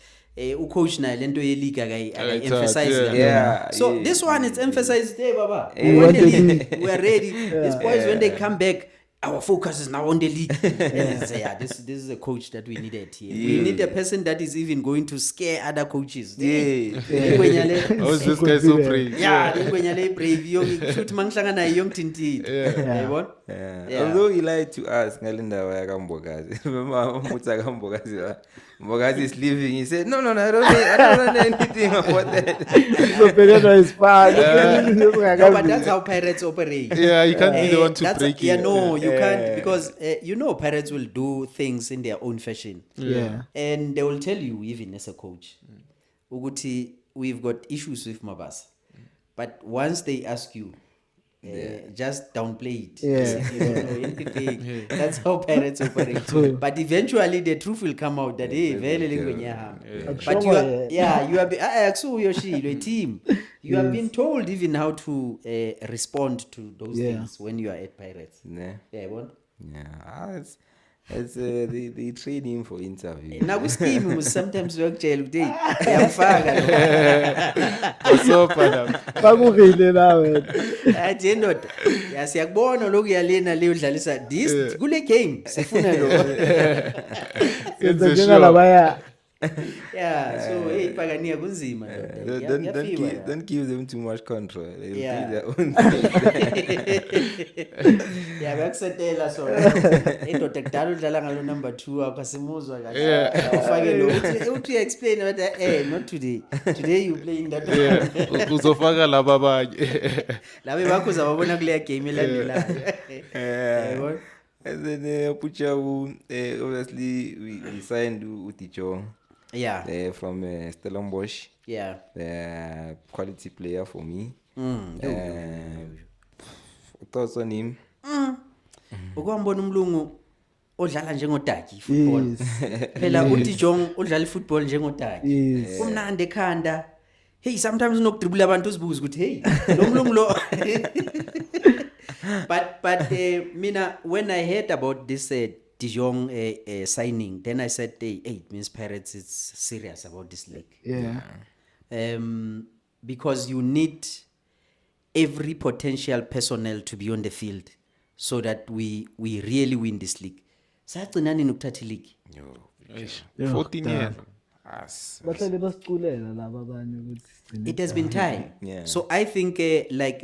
coach na lento ye league I emphasize so this one is emphasized there, Baba. We won the league. We are ready. These boys, when they come back, our focus is now on the league. And they say, this is a coach that we needed here. We need a person that is even going to scare other coaches. How is this guy so brave? Brave. Shoot manglanga na young tinti. Although he lied to us, ngalindawo yakambokazi. Remember Mutsakambokazi? Mbokazi is leaving. He said, no, I don't know anything about that. So Pereira is fine. No, but that's how pirates operate. Yeah, you can't be the one to break it. Yeah, no, you can't, because pirates will do things in their own fashion. Yeah. And they will tell you, even as a coach, Uguti, we've got issues with Mabasa. But once they ask you, just downplay it. Yeah. You don't know anything. That's how parents operate. But eventually the truth will come out that but you are a team. You have been told even how to respond to those things when you are at Pirates. It's they train him for interview. Now we scheme sometimes work jail day. Bakuvile nawe. Ajendo siyakubona lokhu yalena leyo dlalisa this kule game sifuna lo. Njengalabaya. Yeah, so hey Pagania kunzima. Don't give them too much control. They'll do their own yeah, bakusetela so. Indoda kudala udlala ngalo number 2 akasimuzwa kahle. Ufake lo uthi explain but not today. Today you playing that. Uzofaka laba abanye. Labe bakho zababona kule game elandelayo. And then Pucha, obviously we signed Utijong. Yeah. From Stellenbosch. Yeah. The quality player for me. Thoughts on him? Ukwambona umlungu odlala njengodaki football. Phela uTijong udlala football njengodaki. Kumnandi ekhanda. Hey, sometimes unokudribble abantu uzibuza ukuthi hey, lo mlungu lo. But mina, when I heard about this De Jong signing, then I said, hey, it means Pirates is serious about this league. Yeah. Because you need every potential personnel to be on the field so that we really win this league. Sagcinani nokuthatha league. 14 years. It has been time. Yeah. So I think like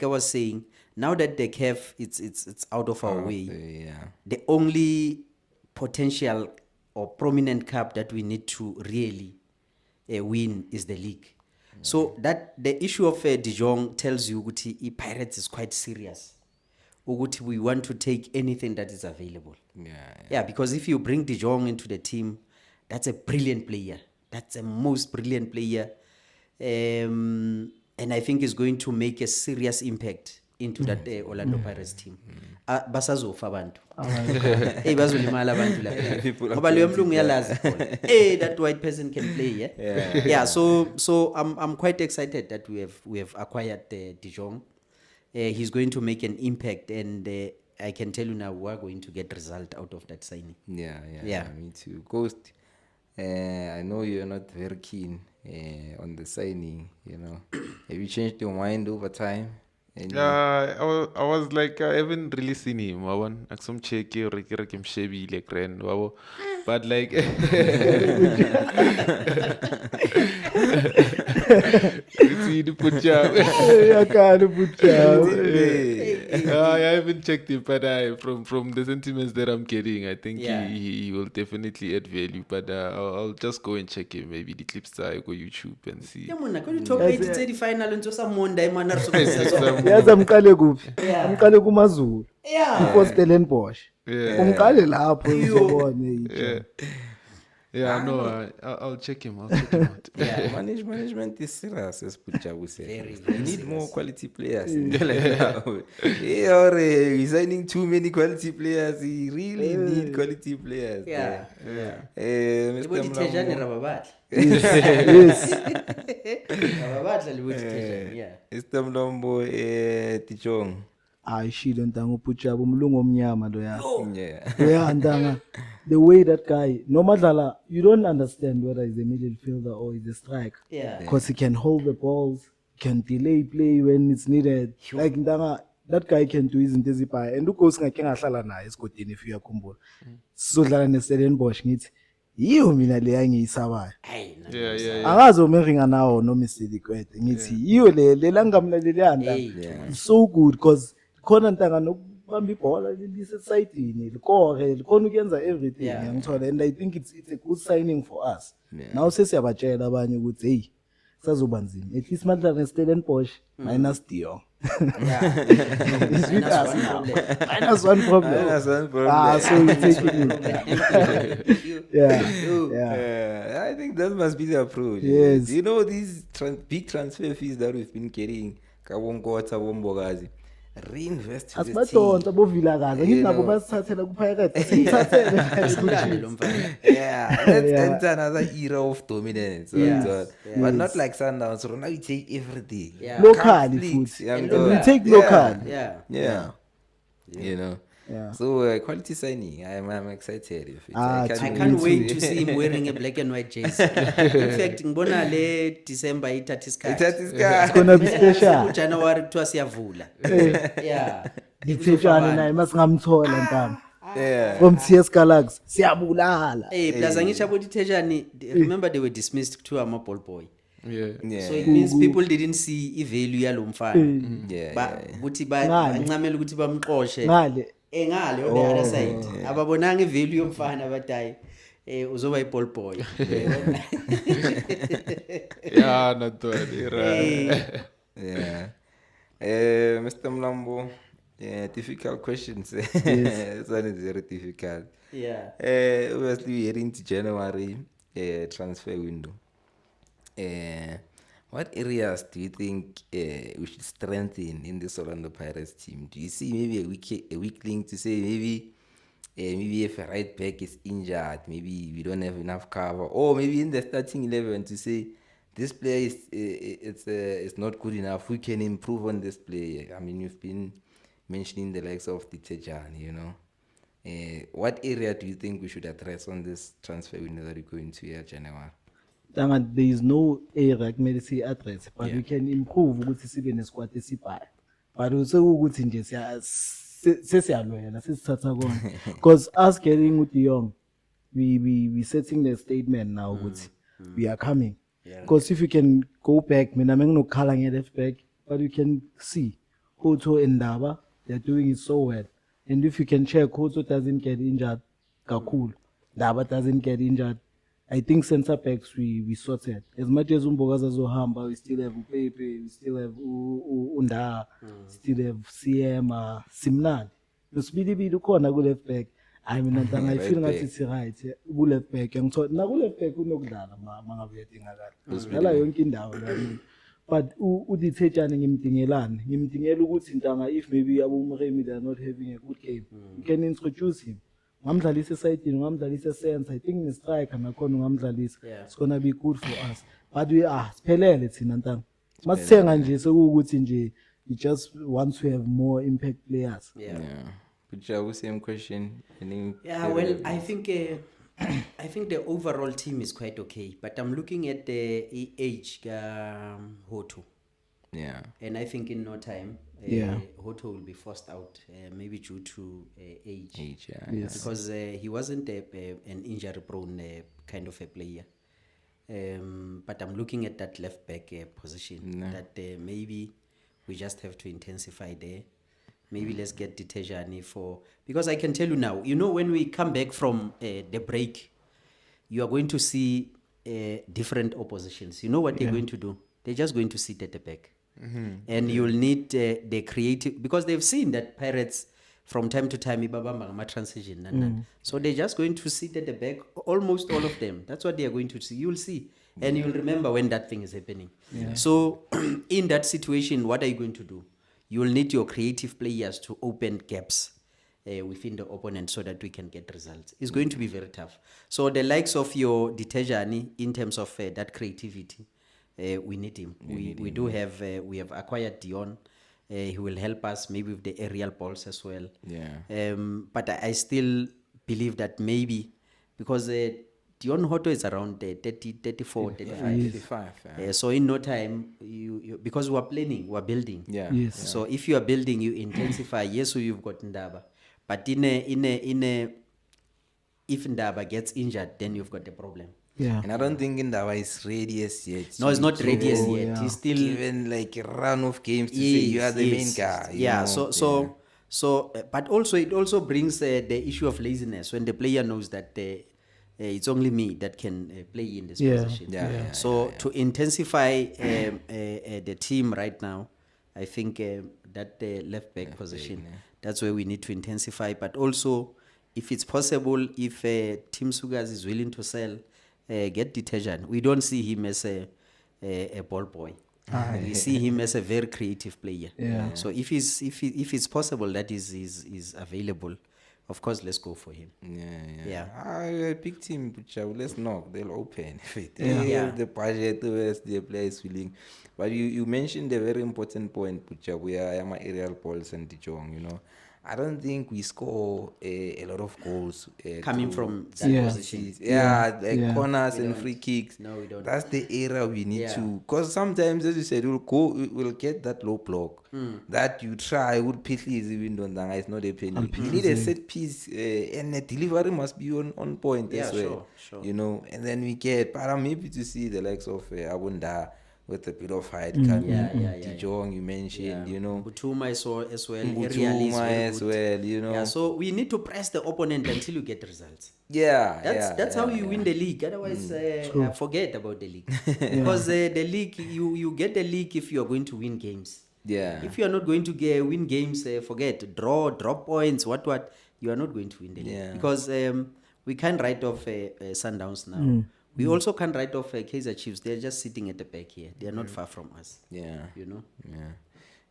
I was saying, now that the CAF it's out of our way, the only potential or prominent cup that we need to really win is the league. So that the issue of De Jong tells you Uguti Pirates is quite serious. Uguti, we want to take anything that is available. Yeah, because if you bring De Jong into the team, that's a brilliant player. That's a most brilliant player. And I think is going to make a serious impact into that Orlando Pirates team. Basazofa abantu. Hey, bazolimala abantu la. Ngoba leyo mlungu yalazi. Hey, that white person can play, yeah. So I'm quite excited that we have acquired De Jong. He's going to make an impact, and I can tell you now we're going to get result out of that signing. Yeah. Me too. Ghost. I know you're not very keen on the signing. Have you changed your mind over time? I was like, I haven't really seen him. I want some check here, but like, I haven't checked him, but from the sentiments that I'm getting, I think he will definitely add value. But I'll just go and check him. Maybe the clips I go YouTube and see. Yeah, man. Can you talk about the final and just some Monday, man? Yes, amqale kuphi? Amqale kumaZulu. Yeah. Before Stellenbosch. Yeah. Umqale lapho uzobona Yeah. Yeah, no, I'll check him. I'll check him out. Yeah. Management is serious, as Puchabu said. Very, We very need more serious. quality players. We're signing too many quality players. We really need quality players. Yeah. Yeah. Mr. Libo Tejane Mlambo. Rababatla. Yes. Rababatla Libo Tejane, yeah. Mr. Mlambo, Tichong. Hayi shilo ntanga uPutshaba umlungu omnyama lo ya. Yeah. Yeah, ntanga. The way that guy, no matter you don't understand whether he's a middle fielder or he's a striker. Yeah. Because he can hold the balls, can delay play when it's needed. Like ntanga, that guy can do izinto ezibhaya. And uGhost ngake ngahlala naye esigodini if uyakhumbula. Sizodlala neStellenbosch ngithi yiyo mina le yangiyisabayo. Hey, no. Yeah. Angazi uMeringa nawo noma iSilikwete ngithi yiyo le langamlaleliyanda. Hey, So good because khona ntanga nokubamba ibhola lise sidini likore likhona ukuyenza everything Yeah. ngiyangithola and I think it's a good signing for us. Yeah. Now sesiyabatshela abanye ukuthi hey sazoba nzima at least madla neStellenbosch minus Dio. Yeah. It's with Minus us one now. problem. Minus one problem. Minus one problem. So you take it. Yeah. I think that must be the approach. Yes. You know these big transfer fees that we've been carrying, Kawongota, Wombogazi, reinvest to the team. Asibadonsa bovilakazi ngithi nabo know. basithathela kuphakathi sithathele. Asimlande lo mfana. Yeah, let's Yeah. enter another era of dominance. Yes, But not like Sundowns. So now we take everything. Yeah. Locally Complete, futhi. young And dog. We take Yeah. local. Yeah. Yeah. You know. Yeah. So quality signing. I'm excited. If it, Ah, I can't wait to see him wearing a black and white jersey. In fact, ngibona le December ithatha isikhathi. It's gonna be special. January kuthiwa siyavula. Yeah. Ngithejane naye masingamthola ntanga. Yeah. From TS Galaxy siyabulala. Hey, plus angisho ukuthi Tejani, remember they were dismissed kuthiwa ama ball boy. Yeah. Yeah. So it means people didn't see i-value yalo mfana. Yeah. Ba ukuthi Ngale. bancamela ukuthi bamxoshe. Ngale. Ngale on the other side. Ababonanga i-value yomfana bathi uzoba i-ball boy. Yeah, not bad. Right. Yeah. Mr. Mlambo, difficult questions. This one is very difficult. Yeah. Obviously, we're into January transfer window. What areas do you think we should strengthen in this Orlando Pirates team? Do you see maybe a weak link to say maybe if a right back is injured, maybe we don't have enough cover, or maybe in the starting 11 to say this player is not good enough. We can improve on this player. I mean, you've been mentioning the likes of Tejani, you know. What area do you think we should address on this transfer window that we go into here January? Ntanga, there is no area kumele si-address but Yeah. we can improve ukuthi sibe nesquad esibhayo. But usekuthi nje sesiyalwela sesithatha kona. Because us getting with Young, we setting the statement now ukuthi we are coming. Because if you can go back, mina menginokhala nge-left back, but you can see Hoto and Ndaba, they're doing it so well. And if you can check, Hoto doesn't get injured, Kakul, Ndaba doesn't get injured. I think centre backs we sorted. As much as Umbogaza Zohamba, we still have Upepe, we still have Unda, still have CM, Simnan. Nosibili ukhona ku left back. I mean, I feel Right ngathi it's right. Ku left back ngithola na ku left back unokudlala mangabe uyadingakala. Dlala yonke indawo la. But uDithetjane ngimdingela ukuthi ntanga if maybe abomremi they are not having a good game. You can introduce him. Ngamdlalisa esayidini, ngamdlalisa center. I think the striker nakhona ngamdlalisa. Yeah. It's gonna be good for us. But we siphelele thina ntanga. Masithenga nje sekuwukuthi nje we just want to have more impact players. Yeah. Pucha, same question. Yeah, well, I think I think the overall team is quite okay, but I'm looking at the age Hoto, Yeah. and I think in no time, Yeah. Hoto will be forced out, maybe due to age, Age, yeah. Yes. because he wasn't an injury-prone kind of a player. But I'm looking at that left back position that maybe we just have to intensify there. Maybe let's get Tejani because I can tell you now, you know, when we come back from the break, you are going to see different oppositions. You know what they're going to do? They're just going to sit at the back. And you'll need the creative, because they've seen that Pirates, from time to time ibabamba ngama-transition nani. So they're just going to sit at the back, almost all of them. That's what they are going to see. You'll see. And you'll remember when that thing is happening. So in that situation, what are you going to do? You will need your creative players to open gaps within the opponent so that we can get results. It's going to be very tough. So the likes of your Ditejani, in terms of that creativity, we need him. We have acquired Dion. He will help us maybe with the aerial balls as well. Yeah. But I still believe that maybe because Dion Hoto is around 30, 34, 35. 55. Yeah. So in no time, you because we are planning, we are building. Yeah. Yes. So if you are building, you intensify. Yes, so you've got Ndaba, but if Ndaba gets injured, then you've got a problem. Yeah. And I don't think Ndawa is ready as yet. No, it's not ready as Oh, yet. yeah. He's still Given like a run of games to say you are the main guy. you Yeah. know? But also it also brings the issue of laziness when the player knows that it's only me that can play in this Yeah. position. Yeah. So to intensify the team right now, I think that left back position, that's where we need to intensify. But also, if it's possible, if Team Sugas is willing to sell, get Detergent. We don't see him as a ball boy. We see him as a very creative player. Yeah. So if it's possible that is available, of course, let's go for him. Yeah. I picked him, but let's knock. They'll open. If it Yeah. the budget, the player is willing. But you mentioned a very important point, Pucha. We are aerial balls and Dijon. You know, I don't think we score a lot of goals Coming through from that Yeah. position. like Yeah. corners and free kicks. No, we don't. That's the area we need Yeah. to, because sometimes, as you said, we'll get that low block that you try would piddly even don't think it's not a penny. You need a set piece and the delivery must be on point Yeah, as well. sure. You know, and then we get. But I'm happy to see the likes of Abunda with a bit of height coming. Yeah. Dijon, you mentioned. You know, Butuma I saw as well. Aerial is Butuma very as good. well. You know, Yeah, so we need to press the opponent until you get results. That's How you win the league. Otherwise, forget about the league. Because the league, you get the league if you are going to win games. Yeah. If you are not going to win games, forget. Drop points, what. You are not going to win the league. Yeah. Because we can't write off Sundowns now. We also can't write off Kaizer Chiefs. They're just sitting at the back here. They are not far from us. Yeah. You know?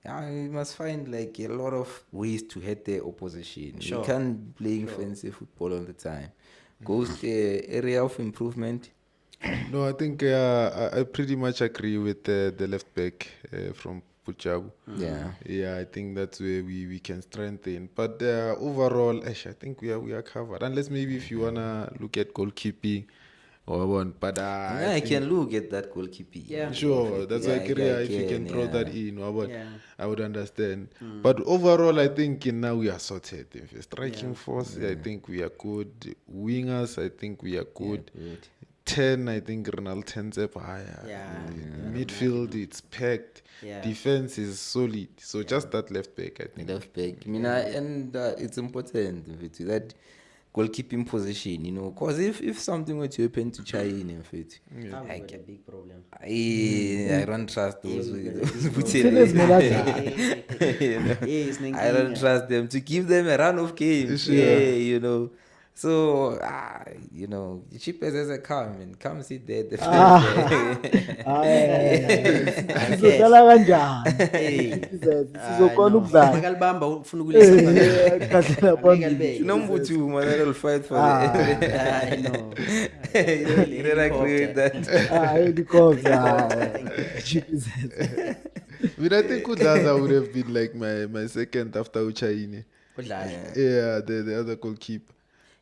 Yeah, you must find like a lot of ways to hit the opposition. Sure. You can't be playing fancy football all the time. Goes the area of improvement. No, I think I pretty much agree with the left back from Puchabu. Yeah, I think that's where we can strengthen. But overall, I think we are covered. Unless maybe if you wanna look at goalkeeping or one, but I can look at that goalkeeping. Yeah. sure, that's why Yeah, Korea, if you can, can throw yeah. that in, or what, Yeah. I would understand. But overall, I think now we are sorted. If you're striking force, I think we are good. Wingers, I think we are good. 10, I think Ronald 10's up higher. Yeah. Midfield, it's packed. Yeah. Defense is solid. So just that left back, I think. Left back. I mean, and it's important that goalkeeping position, you know, because if something were to happen to China, in fact, Now we've got a big problem. I don't trust those. Tennis Melata. I don't trust them to give them a run of games. Sure. Yeah, you know. So, you know, cheap as a car, man. Come sit there. Sizodlala kanjani? Sizokona ukudlala. Makalibamba ufuna ukulisa. Kahle phambili. Number 2, man, that'll fight for I know. You don't agree with that? Helicopter. Cheap is But I think Kudlaza would have been like my second after Uchaini. Kudlala. Yeah, the other goalkeeper.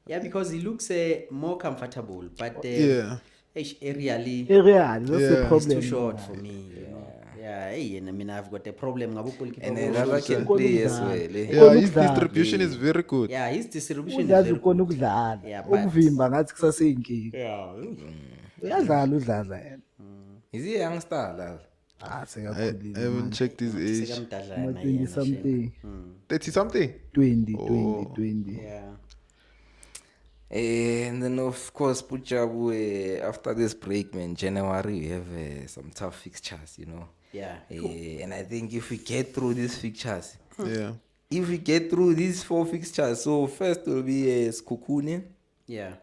Yeah, because he looks more comfortable, but Yeah. really Real, that's the Yeah. it's problem. too short for me. You know? Yeah, hey, and I mean I've got a problem. And another can play as well. Yeah, his distribution is very good. Yeah, his distribution is Uyazi very ukhona good. ukudlala. Yeah, but- Ukuvimba ngathi kusaseyinkinga. Yeah. Uyadlala udlala yena. Is he a youngster? Lal? Ah, I sekakhulile. haven't checked his age. Sekamdadlana 20 yena, something. 30 something? 20, Oh. 20. Yeah. And then, of course, Puchabu, after this break, man, January, we have some tough fixtures, you know. Yeah. And I think if we get through these fixtures, Yeah. if we get through these 4 fixtures, so first will be Sekhukhune, Yeah.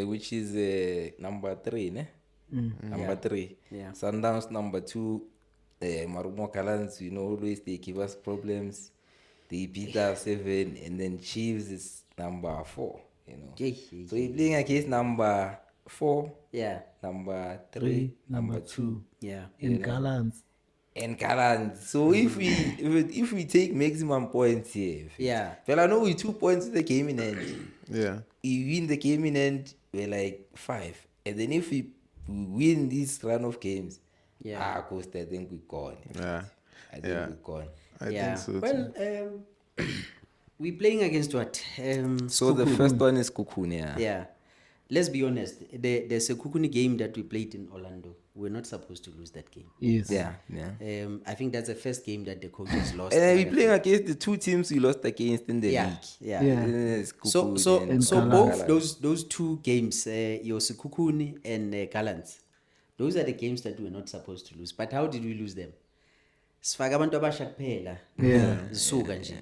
which is number 3, ne? Number 3. Yeah. Sundowns number 2. Marumo Gallants, always they give us problems. They beat us 7, and then Chiefs is number 4. So you're playing against number 4, Yeah. number 3, number 2, Yeah. In Gallants. and Gallants. So if we take maximum points here, Yeah. well, I know we 2 points in the game in end. Yeah. You win the game in end, we're like 5, and then if we win this run of games, Yeah. Costa, I think we're gone. Yeah. I think Yeah. we're gone. I Yeah. think so Well, too. we're playing against what? So the Sekhukhune. first one is Sekhukhune, yeah. Yeah. Let's be honest. The Sekhukhune game that we played in Orlando, we're not supposed to lose that game. Yes. Yeah. I think that's the first game that the coaches lost. And then we're playing against the 2 teams we lost against in the Yeah, league. yeah. Yeah. So Sekhukhune so and both Gallants. those 2 games, your Sekhukhune and Gallants, those are the games that we're not supposed to lose. But how did we lose them? Sifaka abantu abasha kuphela. Yeah. Zisuka nje.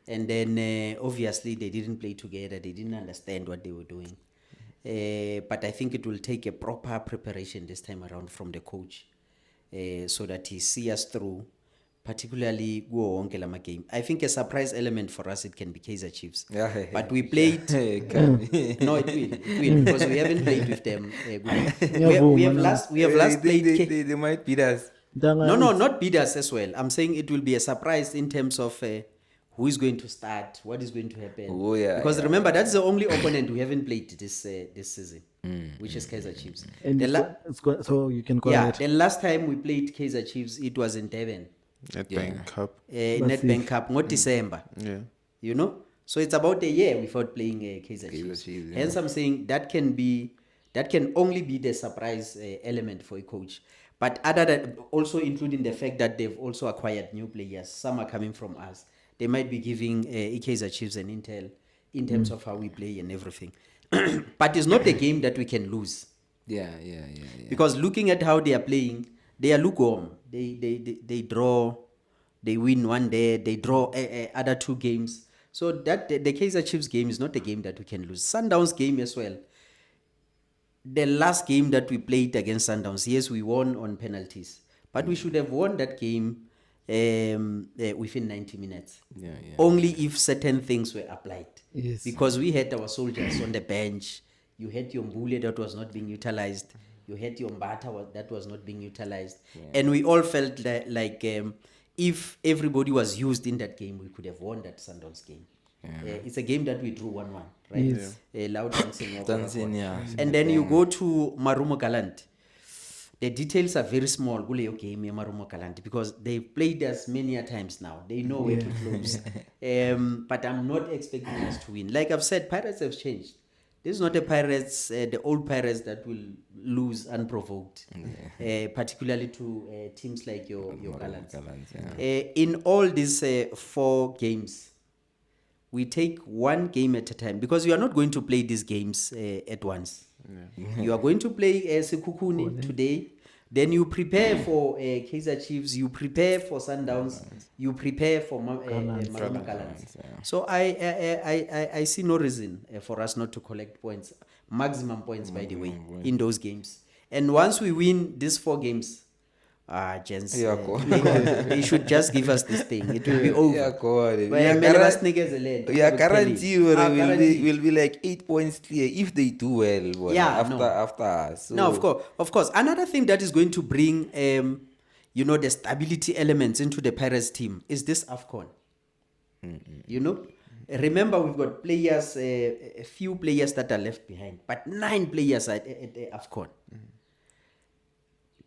And then obviously they didn't play together. They didn't understand what they were doing. But I think it will take a proper preparation this time around from the coach, so that he see us through, particularly kuwo wonke lama game. I think a surprise element for us, it can be Kaizer Chiefs. Yeah. But we played. No, it will because we haven't played with them. We have last played. They might beat us. No, not beat us as well. I'm saying it will be a surprise in terms of who is going to start, what is going to happen. Oh, yeah, Because yeah. remember, that's the only opponent we haven't played this season, which is Kaizer Chiefs. And so you can go Yeah, ahead. the last time we played Kaizer Chiefs, it was in Devon, Nedbank Cup. Nedbank Cup, not December. Yeah. You know, so it's about a year without playing Kaizer Chiefs. Chiefs, yeah. Hence, I'm saying that can only be the surprise element for a coach. But other than also including the fact that they've also acquired new players, some are coming from us. They might be giving Kaizer Chiefs an intel in terms of how we play and everything. But it's not a game that we can lose. Yeah. Because looking at how they are playing, they are lukewarm. They draw, they win one day, they draw other 2 games. So that the Kaizer Chiefs game is not a game that we can lose. Sundowns game as well. The last game that we played against Sundowns, yes, we won on penalties, but we should have won that game within 90 minutes. Yeah. Only if certain things were applied. Yes. Because we had our soldiers on the bench. You had your Mbule that was not being utilized. You had your Mbata that was not being utilized. And we all felt like if everybody was used in that game, we could have won that Sundowns game. It's a game that we drew 1-1, right? Yes. Loud dancing. Dancing, yeah. And then you go to Marumo Gallant. The details are very small kuleyo game Marumo Gallant because they've played us many a times now. They know where to close. But I'm not expecting us to win. Like I've said, Pirates have changed. This is not the Pirates, the old Pirates that will lose unprovoked, particularly to teams like your Gallants. In all these 4 games, we take 1 game at a time because you are not going to play these games at once. You are going to play Sekhukhune today, then you prepare for Kaizer Chiefs, you prepare for Sundowns, you prepare for Marumo Gallants. So I see no reason for us not to collect points, maximum points by the way, in those games. And once we win these 4 games, gents, they should just give us this thing. It will be over. We are guaranteed will be like 8 points clear if they do well. After us. So. No, of course. Another thing that is going to bring, the stability elements into the Pirates team is this AFCON. You know, remember we've got players, a few players that are left behind, but 9 players at AFCON.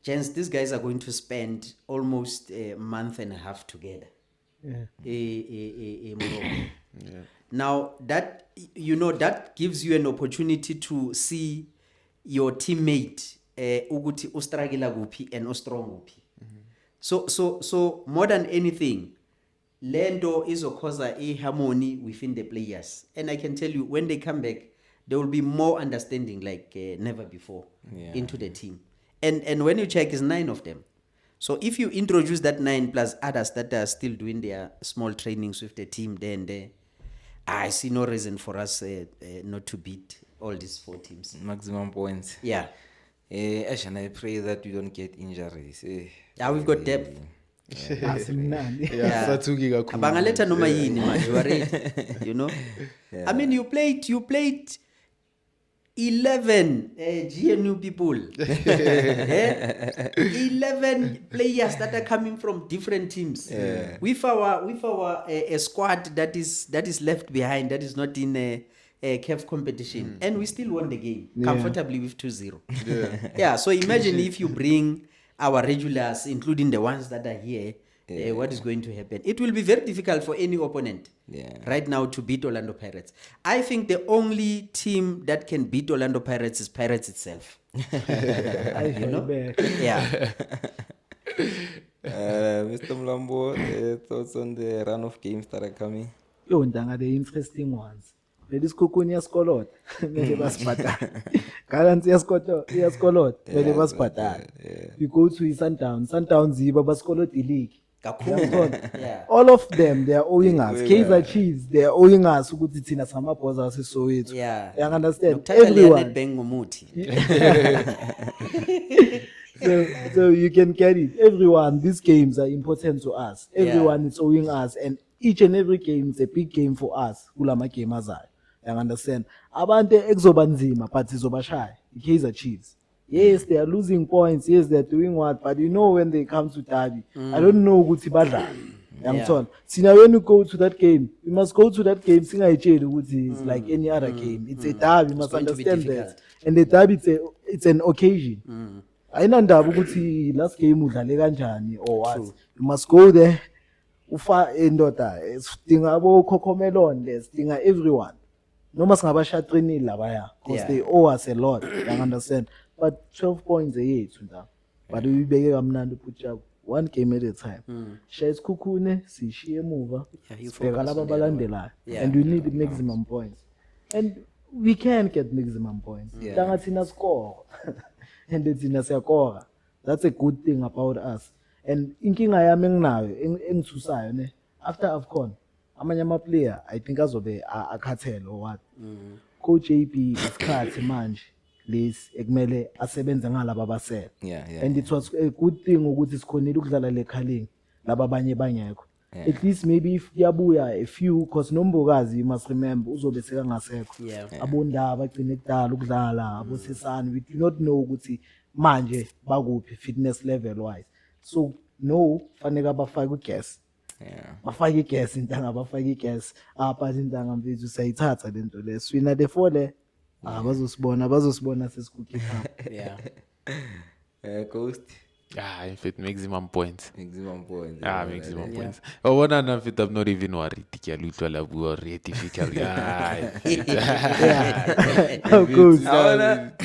Gents, these guys are going to spend almost a month and a half together. In Morocco. Now that that gives you an opportunity to see your teammate ukuthi ustruggle kuphi and strong kuphi. So more than anything, lento izokhoza a harmony within the players, and I can tell you when they come back, there will be more understanding like never before into the team. And when you check, it's 9 of them. So if you introduce that 9 plus others that are still doing their small trainings with the team there and there, I see no reason for us not to beat all these 4 teams. Maximum points. Yeah. And I pray that we don't get injuries. Yeah, we've got depth. Asimnandi. Yeah, Satsuki kakhulu. Bangaletha noma yini manje, you are ready. You know? I mean, you played 11 GNU people. 11 players that are coming from different teams. With our squad that is left behind, that is not in a CAF competition, and we still won the game comfortably with 2-0. Yeah. So imagine if you bring our regulars, including the ones that are here. What is going to happen? It will be very difficult for any opponent right now to beat Orlando Pirates. I think the only team that can beat Orlando Pirates is Pirates itself. You know? Yeah. Mr. Mlambo, thoughts on the run of games that are coming? Yo, ndanga the interesting ones. Maybe Skukuni yaskolot. Maybe basibhadala. Galants yaskolot. Maybe basibhadala. We go to Sundowns. Sundowns ziba baskolot league. Yeah. All of them, they are owing us. Kaizer Chiefs, they are owing us. Ukuthi thina samabhoza asesowethu. Yeah. You understand? Nokuthatha leya Everyone. Nedbank ngumuthi. So you can get it. Everyone, these games are important to us. Everyone is owing us, and each and every game is a big game for us. Kulama game azayo. You understand? Abantu exobanzima, but izobashaya. The Kaizer Chiefs. Yes, they are losing points. Yes, they are doing what, but you know when they come to derby, I don't know ukuthi badlala. Yangithola. Sina when you go to that game, you must go to that game singayitsheli ukuthi it's like any other game. It's a derby, you must going to be understand that. difficult. And the derby it's an occasion. Ayinandaba ukuthi last game udlale kanjani or what. You must go there. Ufa indoda sidinga abo Cocomelon, sidinga everyone. Noma singabashatrini labaya because they owe us a lot. You understand? But 12 points a year tunda. But we bege kamnandi putha one game at a time. Shaya isikhukhune sishiye emuva. you Sibheka focus laba on the other one. abalandelayo. Yeah. And we need maximum points. And we can get maximum points. Tanga thina score. And thina siyakora. That's a good thing about us. And inkinga yami enginayo engithusayo ne after AFCON amanye ama player I think azobe akhathele or what. Coach JP isikhathi manje lesi ekumele asebenze ngalabo abasele. And it was a good thing ukuthi sikhonile ukudlala lekhaling laba abanye bangekho. At least maybe if kuyabuya a few cause Nombokazi you must remember uzobe sekangasekho. Abondaba agcine kudala ukudlala abosesani we do not know ukuthi manje bakuphi fitness level wise. So no fanele abafake ugas. Bafake igas intanga bafake igas apha intanga mfethu sayithatha lento le swina the 4 le bazosibona sesikhupha. Yeah. Ghost. In fact, maximum points. Maximum points. Maximum points. Oh, one and a bit, I'm not even worried. Tikialuto la bu difficult. Of course.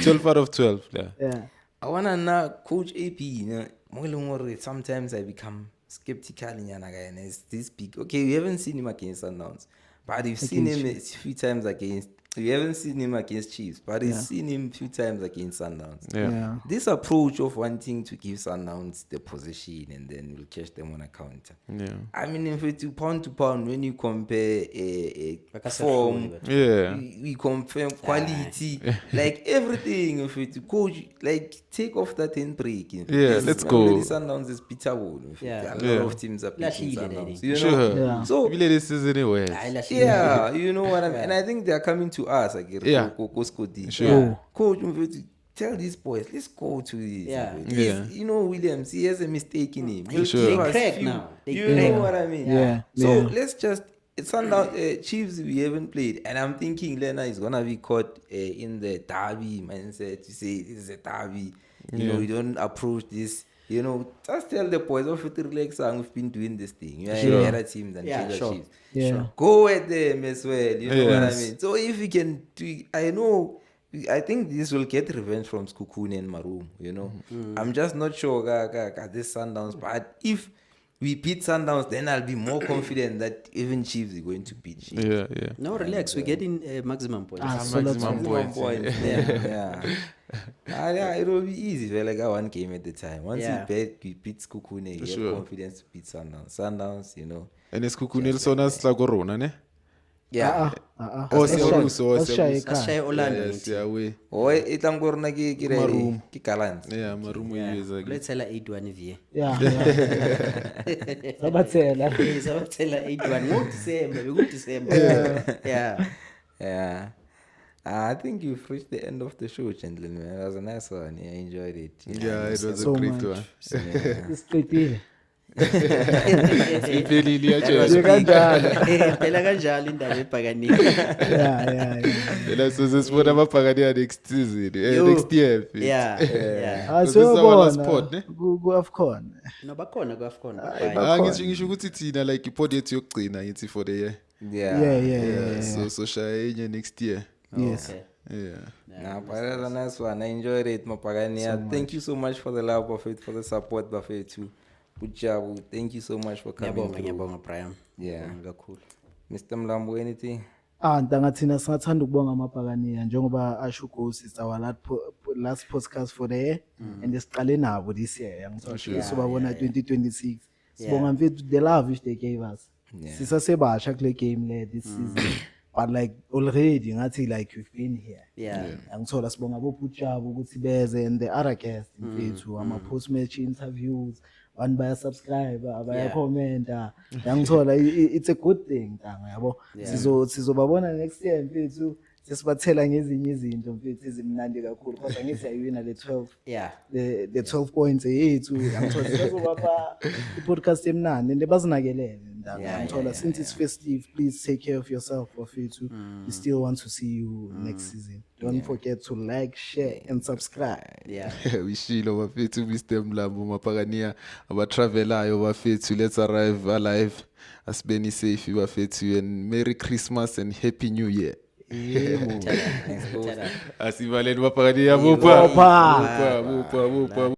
12 out of 12. Yeah. I wanna know Coach AP. You know, sometimes I become skeptical in Yanaga and it's this big. Okay, we haven't seen him against Sundowns, but we've seen him a few times against. We haven't seen him against Chiefs, but we've seen him a few times against Sundowns. Yeah. This approach of wanting to give Sundowns the position and then we'll catch them on a counter. Yeah. I mean, if it's pound to pound, when you compare a Like I said form, before, Yeah. we compare quality, like everything. If it's coach, like take off that handbrake. Yeah, let's go. Sundowns is beatable. Yeah. A lot of teams are beating Lahlile, Sundowns. daddy. You know? Sure. Yeah. So Really, this is anyway. yeah, you know what I mean. And I think they are coming to us. Like, Yeah. Sure. Coach, tell these boys, let's go to this. Yeah. Yeah. You know, Williams, he has a mistake in him. He'll Sure. give They us crack few- now. They You crack. know what I mean? Yeah. So Yeah. let's just. It's Sundown Chiefs we haven't played, and I'm thinking Lena is gonna be caught in the derby mindset to say this is a derby. You know, you don't approach this. You know, just tell the boys of it relax. We've been doing this thing. You are better teams than Kaizer Chiefs. Yeah. Go at them as well. You know what I Yes. mean? So if we can do, I think this will get revenge from Skukuni and Maroon. You know, I'm just not sure this Sundowns, but if we beat Sundowns, then I'll be more confident that even Chiefs are going to beat Chiefs. Yeah. No, relax. We're getting maximum points. Maximum points. Yeah, it will be easy. We're like 1 game at the time. Once Yeah. we beat Skukune, you sure. have confidence to beat Sundowns. Sundowns, And it's Kukunelsona Slagorona, ne? Yeah. Oh, Siyaruso, Ashaye Orlando. Yes, yeah, we. Oh, itlang gorna ki Gallants. Yeah, Marumo is Let's tell 8-1 VA. Yeah. Sabathela. Sabathela 8-1. Go December. Yeah. Yeah. I think you've reached the end of the show, gentlemen. It was a nice one. I enjoyed it. Yeah, it was So a great much. one. Isiqedile. Iphelile iyajela. Phela kanjalo indaba ebhakanile. Yeah. Phela sesibona ababhakaniya next season, next year. Yeah. Ah, This is our last so pod, ne? ku-AFCON. No bakhona ku-AFCON. Ngisho ukuthi thina like ipod yethu yokugcina yithi for the year. Yeah. So shaya enye next year. Yes. Okay. Yeah. Nah, but that was a nice one. I enjoyed it, Mapagania. Thank you so much for the love of it, for the support of it too. Good job. Thank you so much for coming through. Ngiyabonga Brian. Yeah. Kakhulu. Mr. Mlambo, anything? Ntanga thina singathanda ukubonga amabhakaniya njengoba asho uGhost, it's our last podcast for the year and siqale nabo this year. Ngizosho sobabona 2026. Sibonga mfethu the love which they gave us. Sisasebasha kule game le this season. But like already ngathi like we've been here. Yeah. Ngithola sibonga boPutshabo ukuthi beze and the other guests mfethu ama post match interviews, abantu baya subscribe, abaya comment. Ngithola it's a good thing ntanga yabo. Sizobabona next year mfethu sesibathela ngezinye izinto mfethu ezimnandi kakhulu kodwa ngithi ayina le 12. Yeah. The 12 points yethu ngithola sizobapha i-podcast emnandi and bazinakelele ntanga. Ngithola since it's festive, please take care of yourself bafethu. We still want to see you next season. Don't forget to like, share and subscribe. Yeah. Wishilo bafethu Mr. Mlambo Mapagania abatravelayo bafethu, let's arrive alive, asibeni safe bafethu, and Merry Christmas and Happy New Year. Thanks, Ghost. Asivaleni Mapagania Bopha. bupa.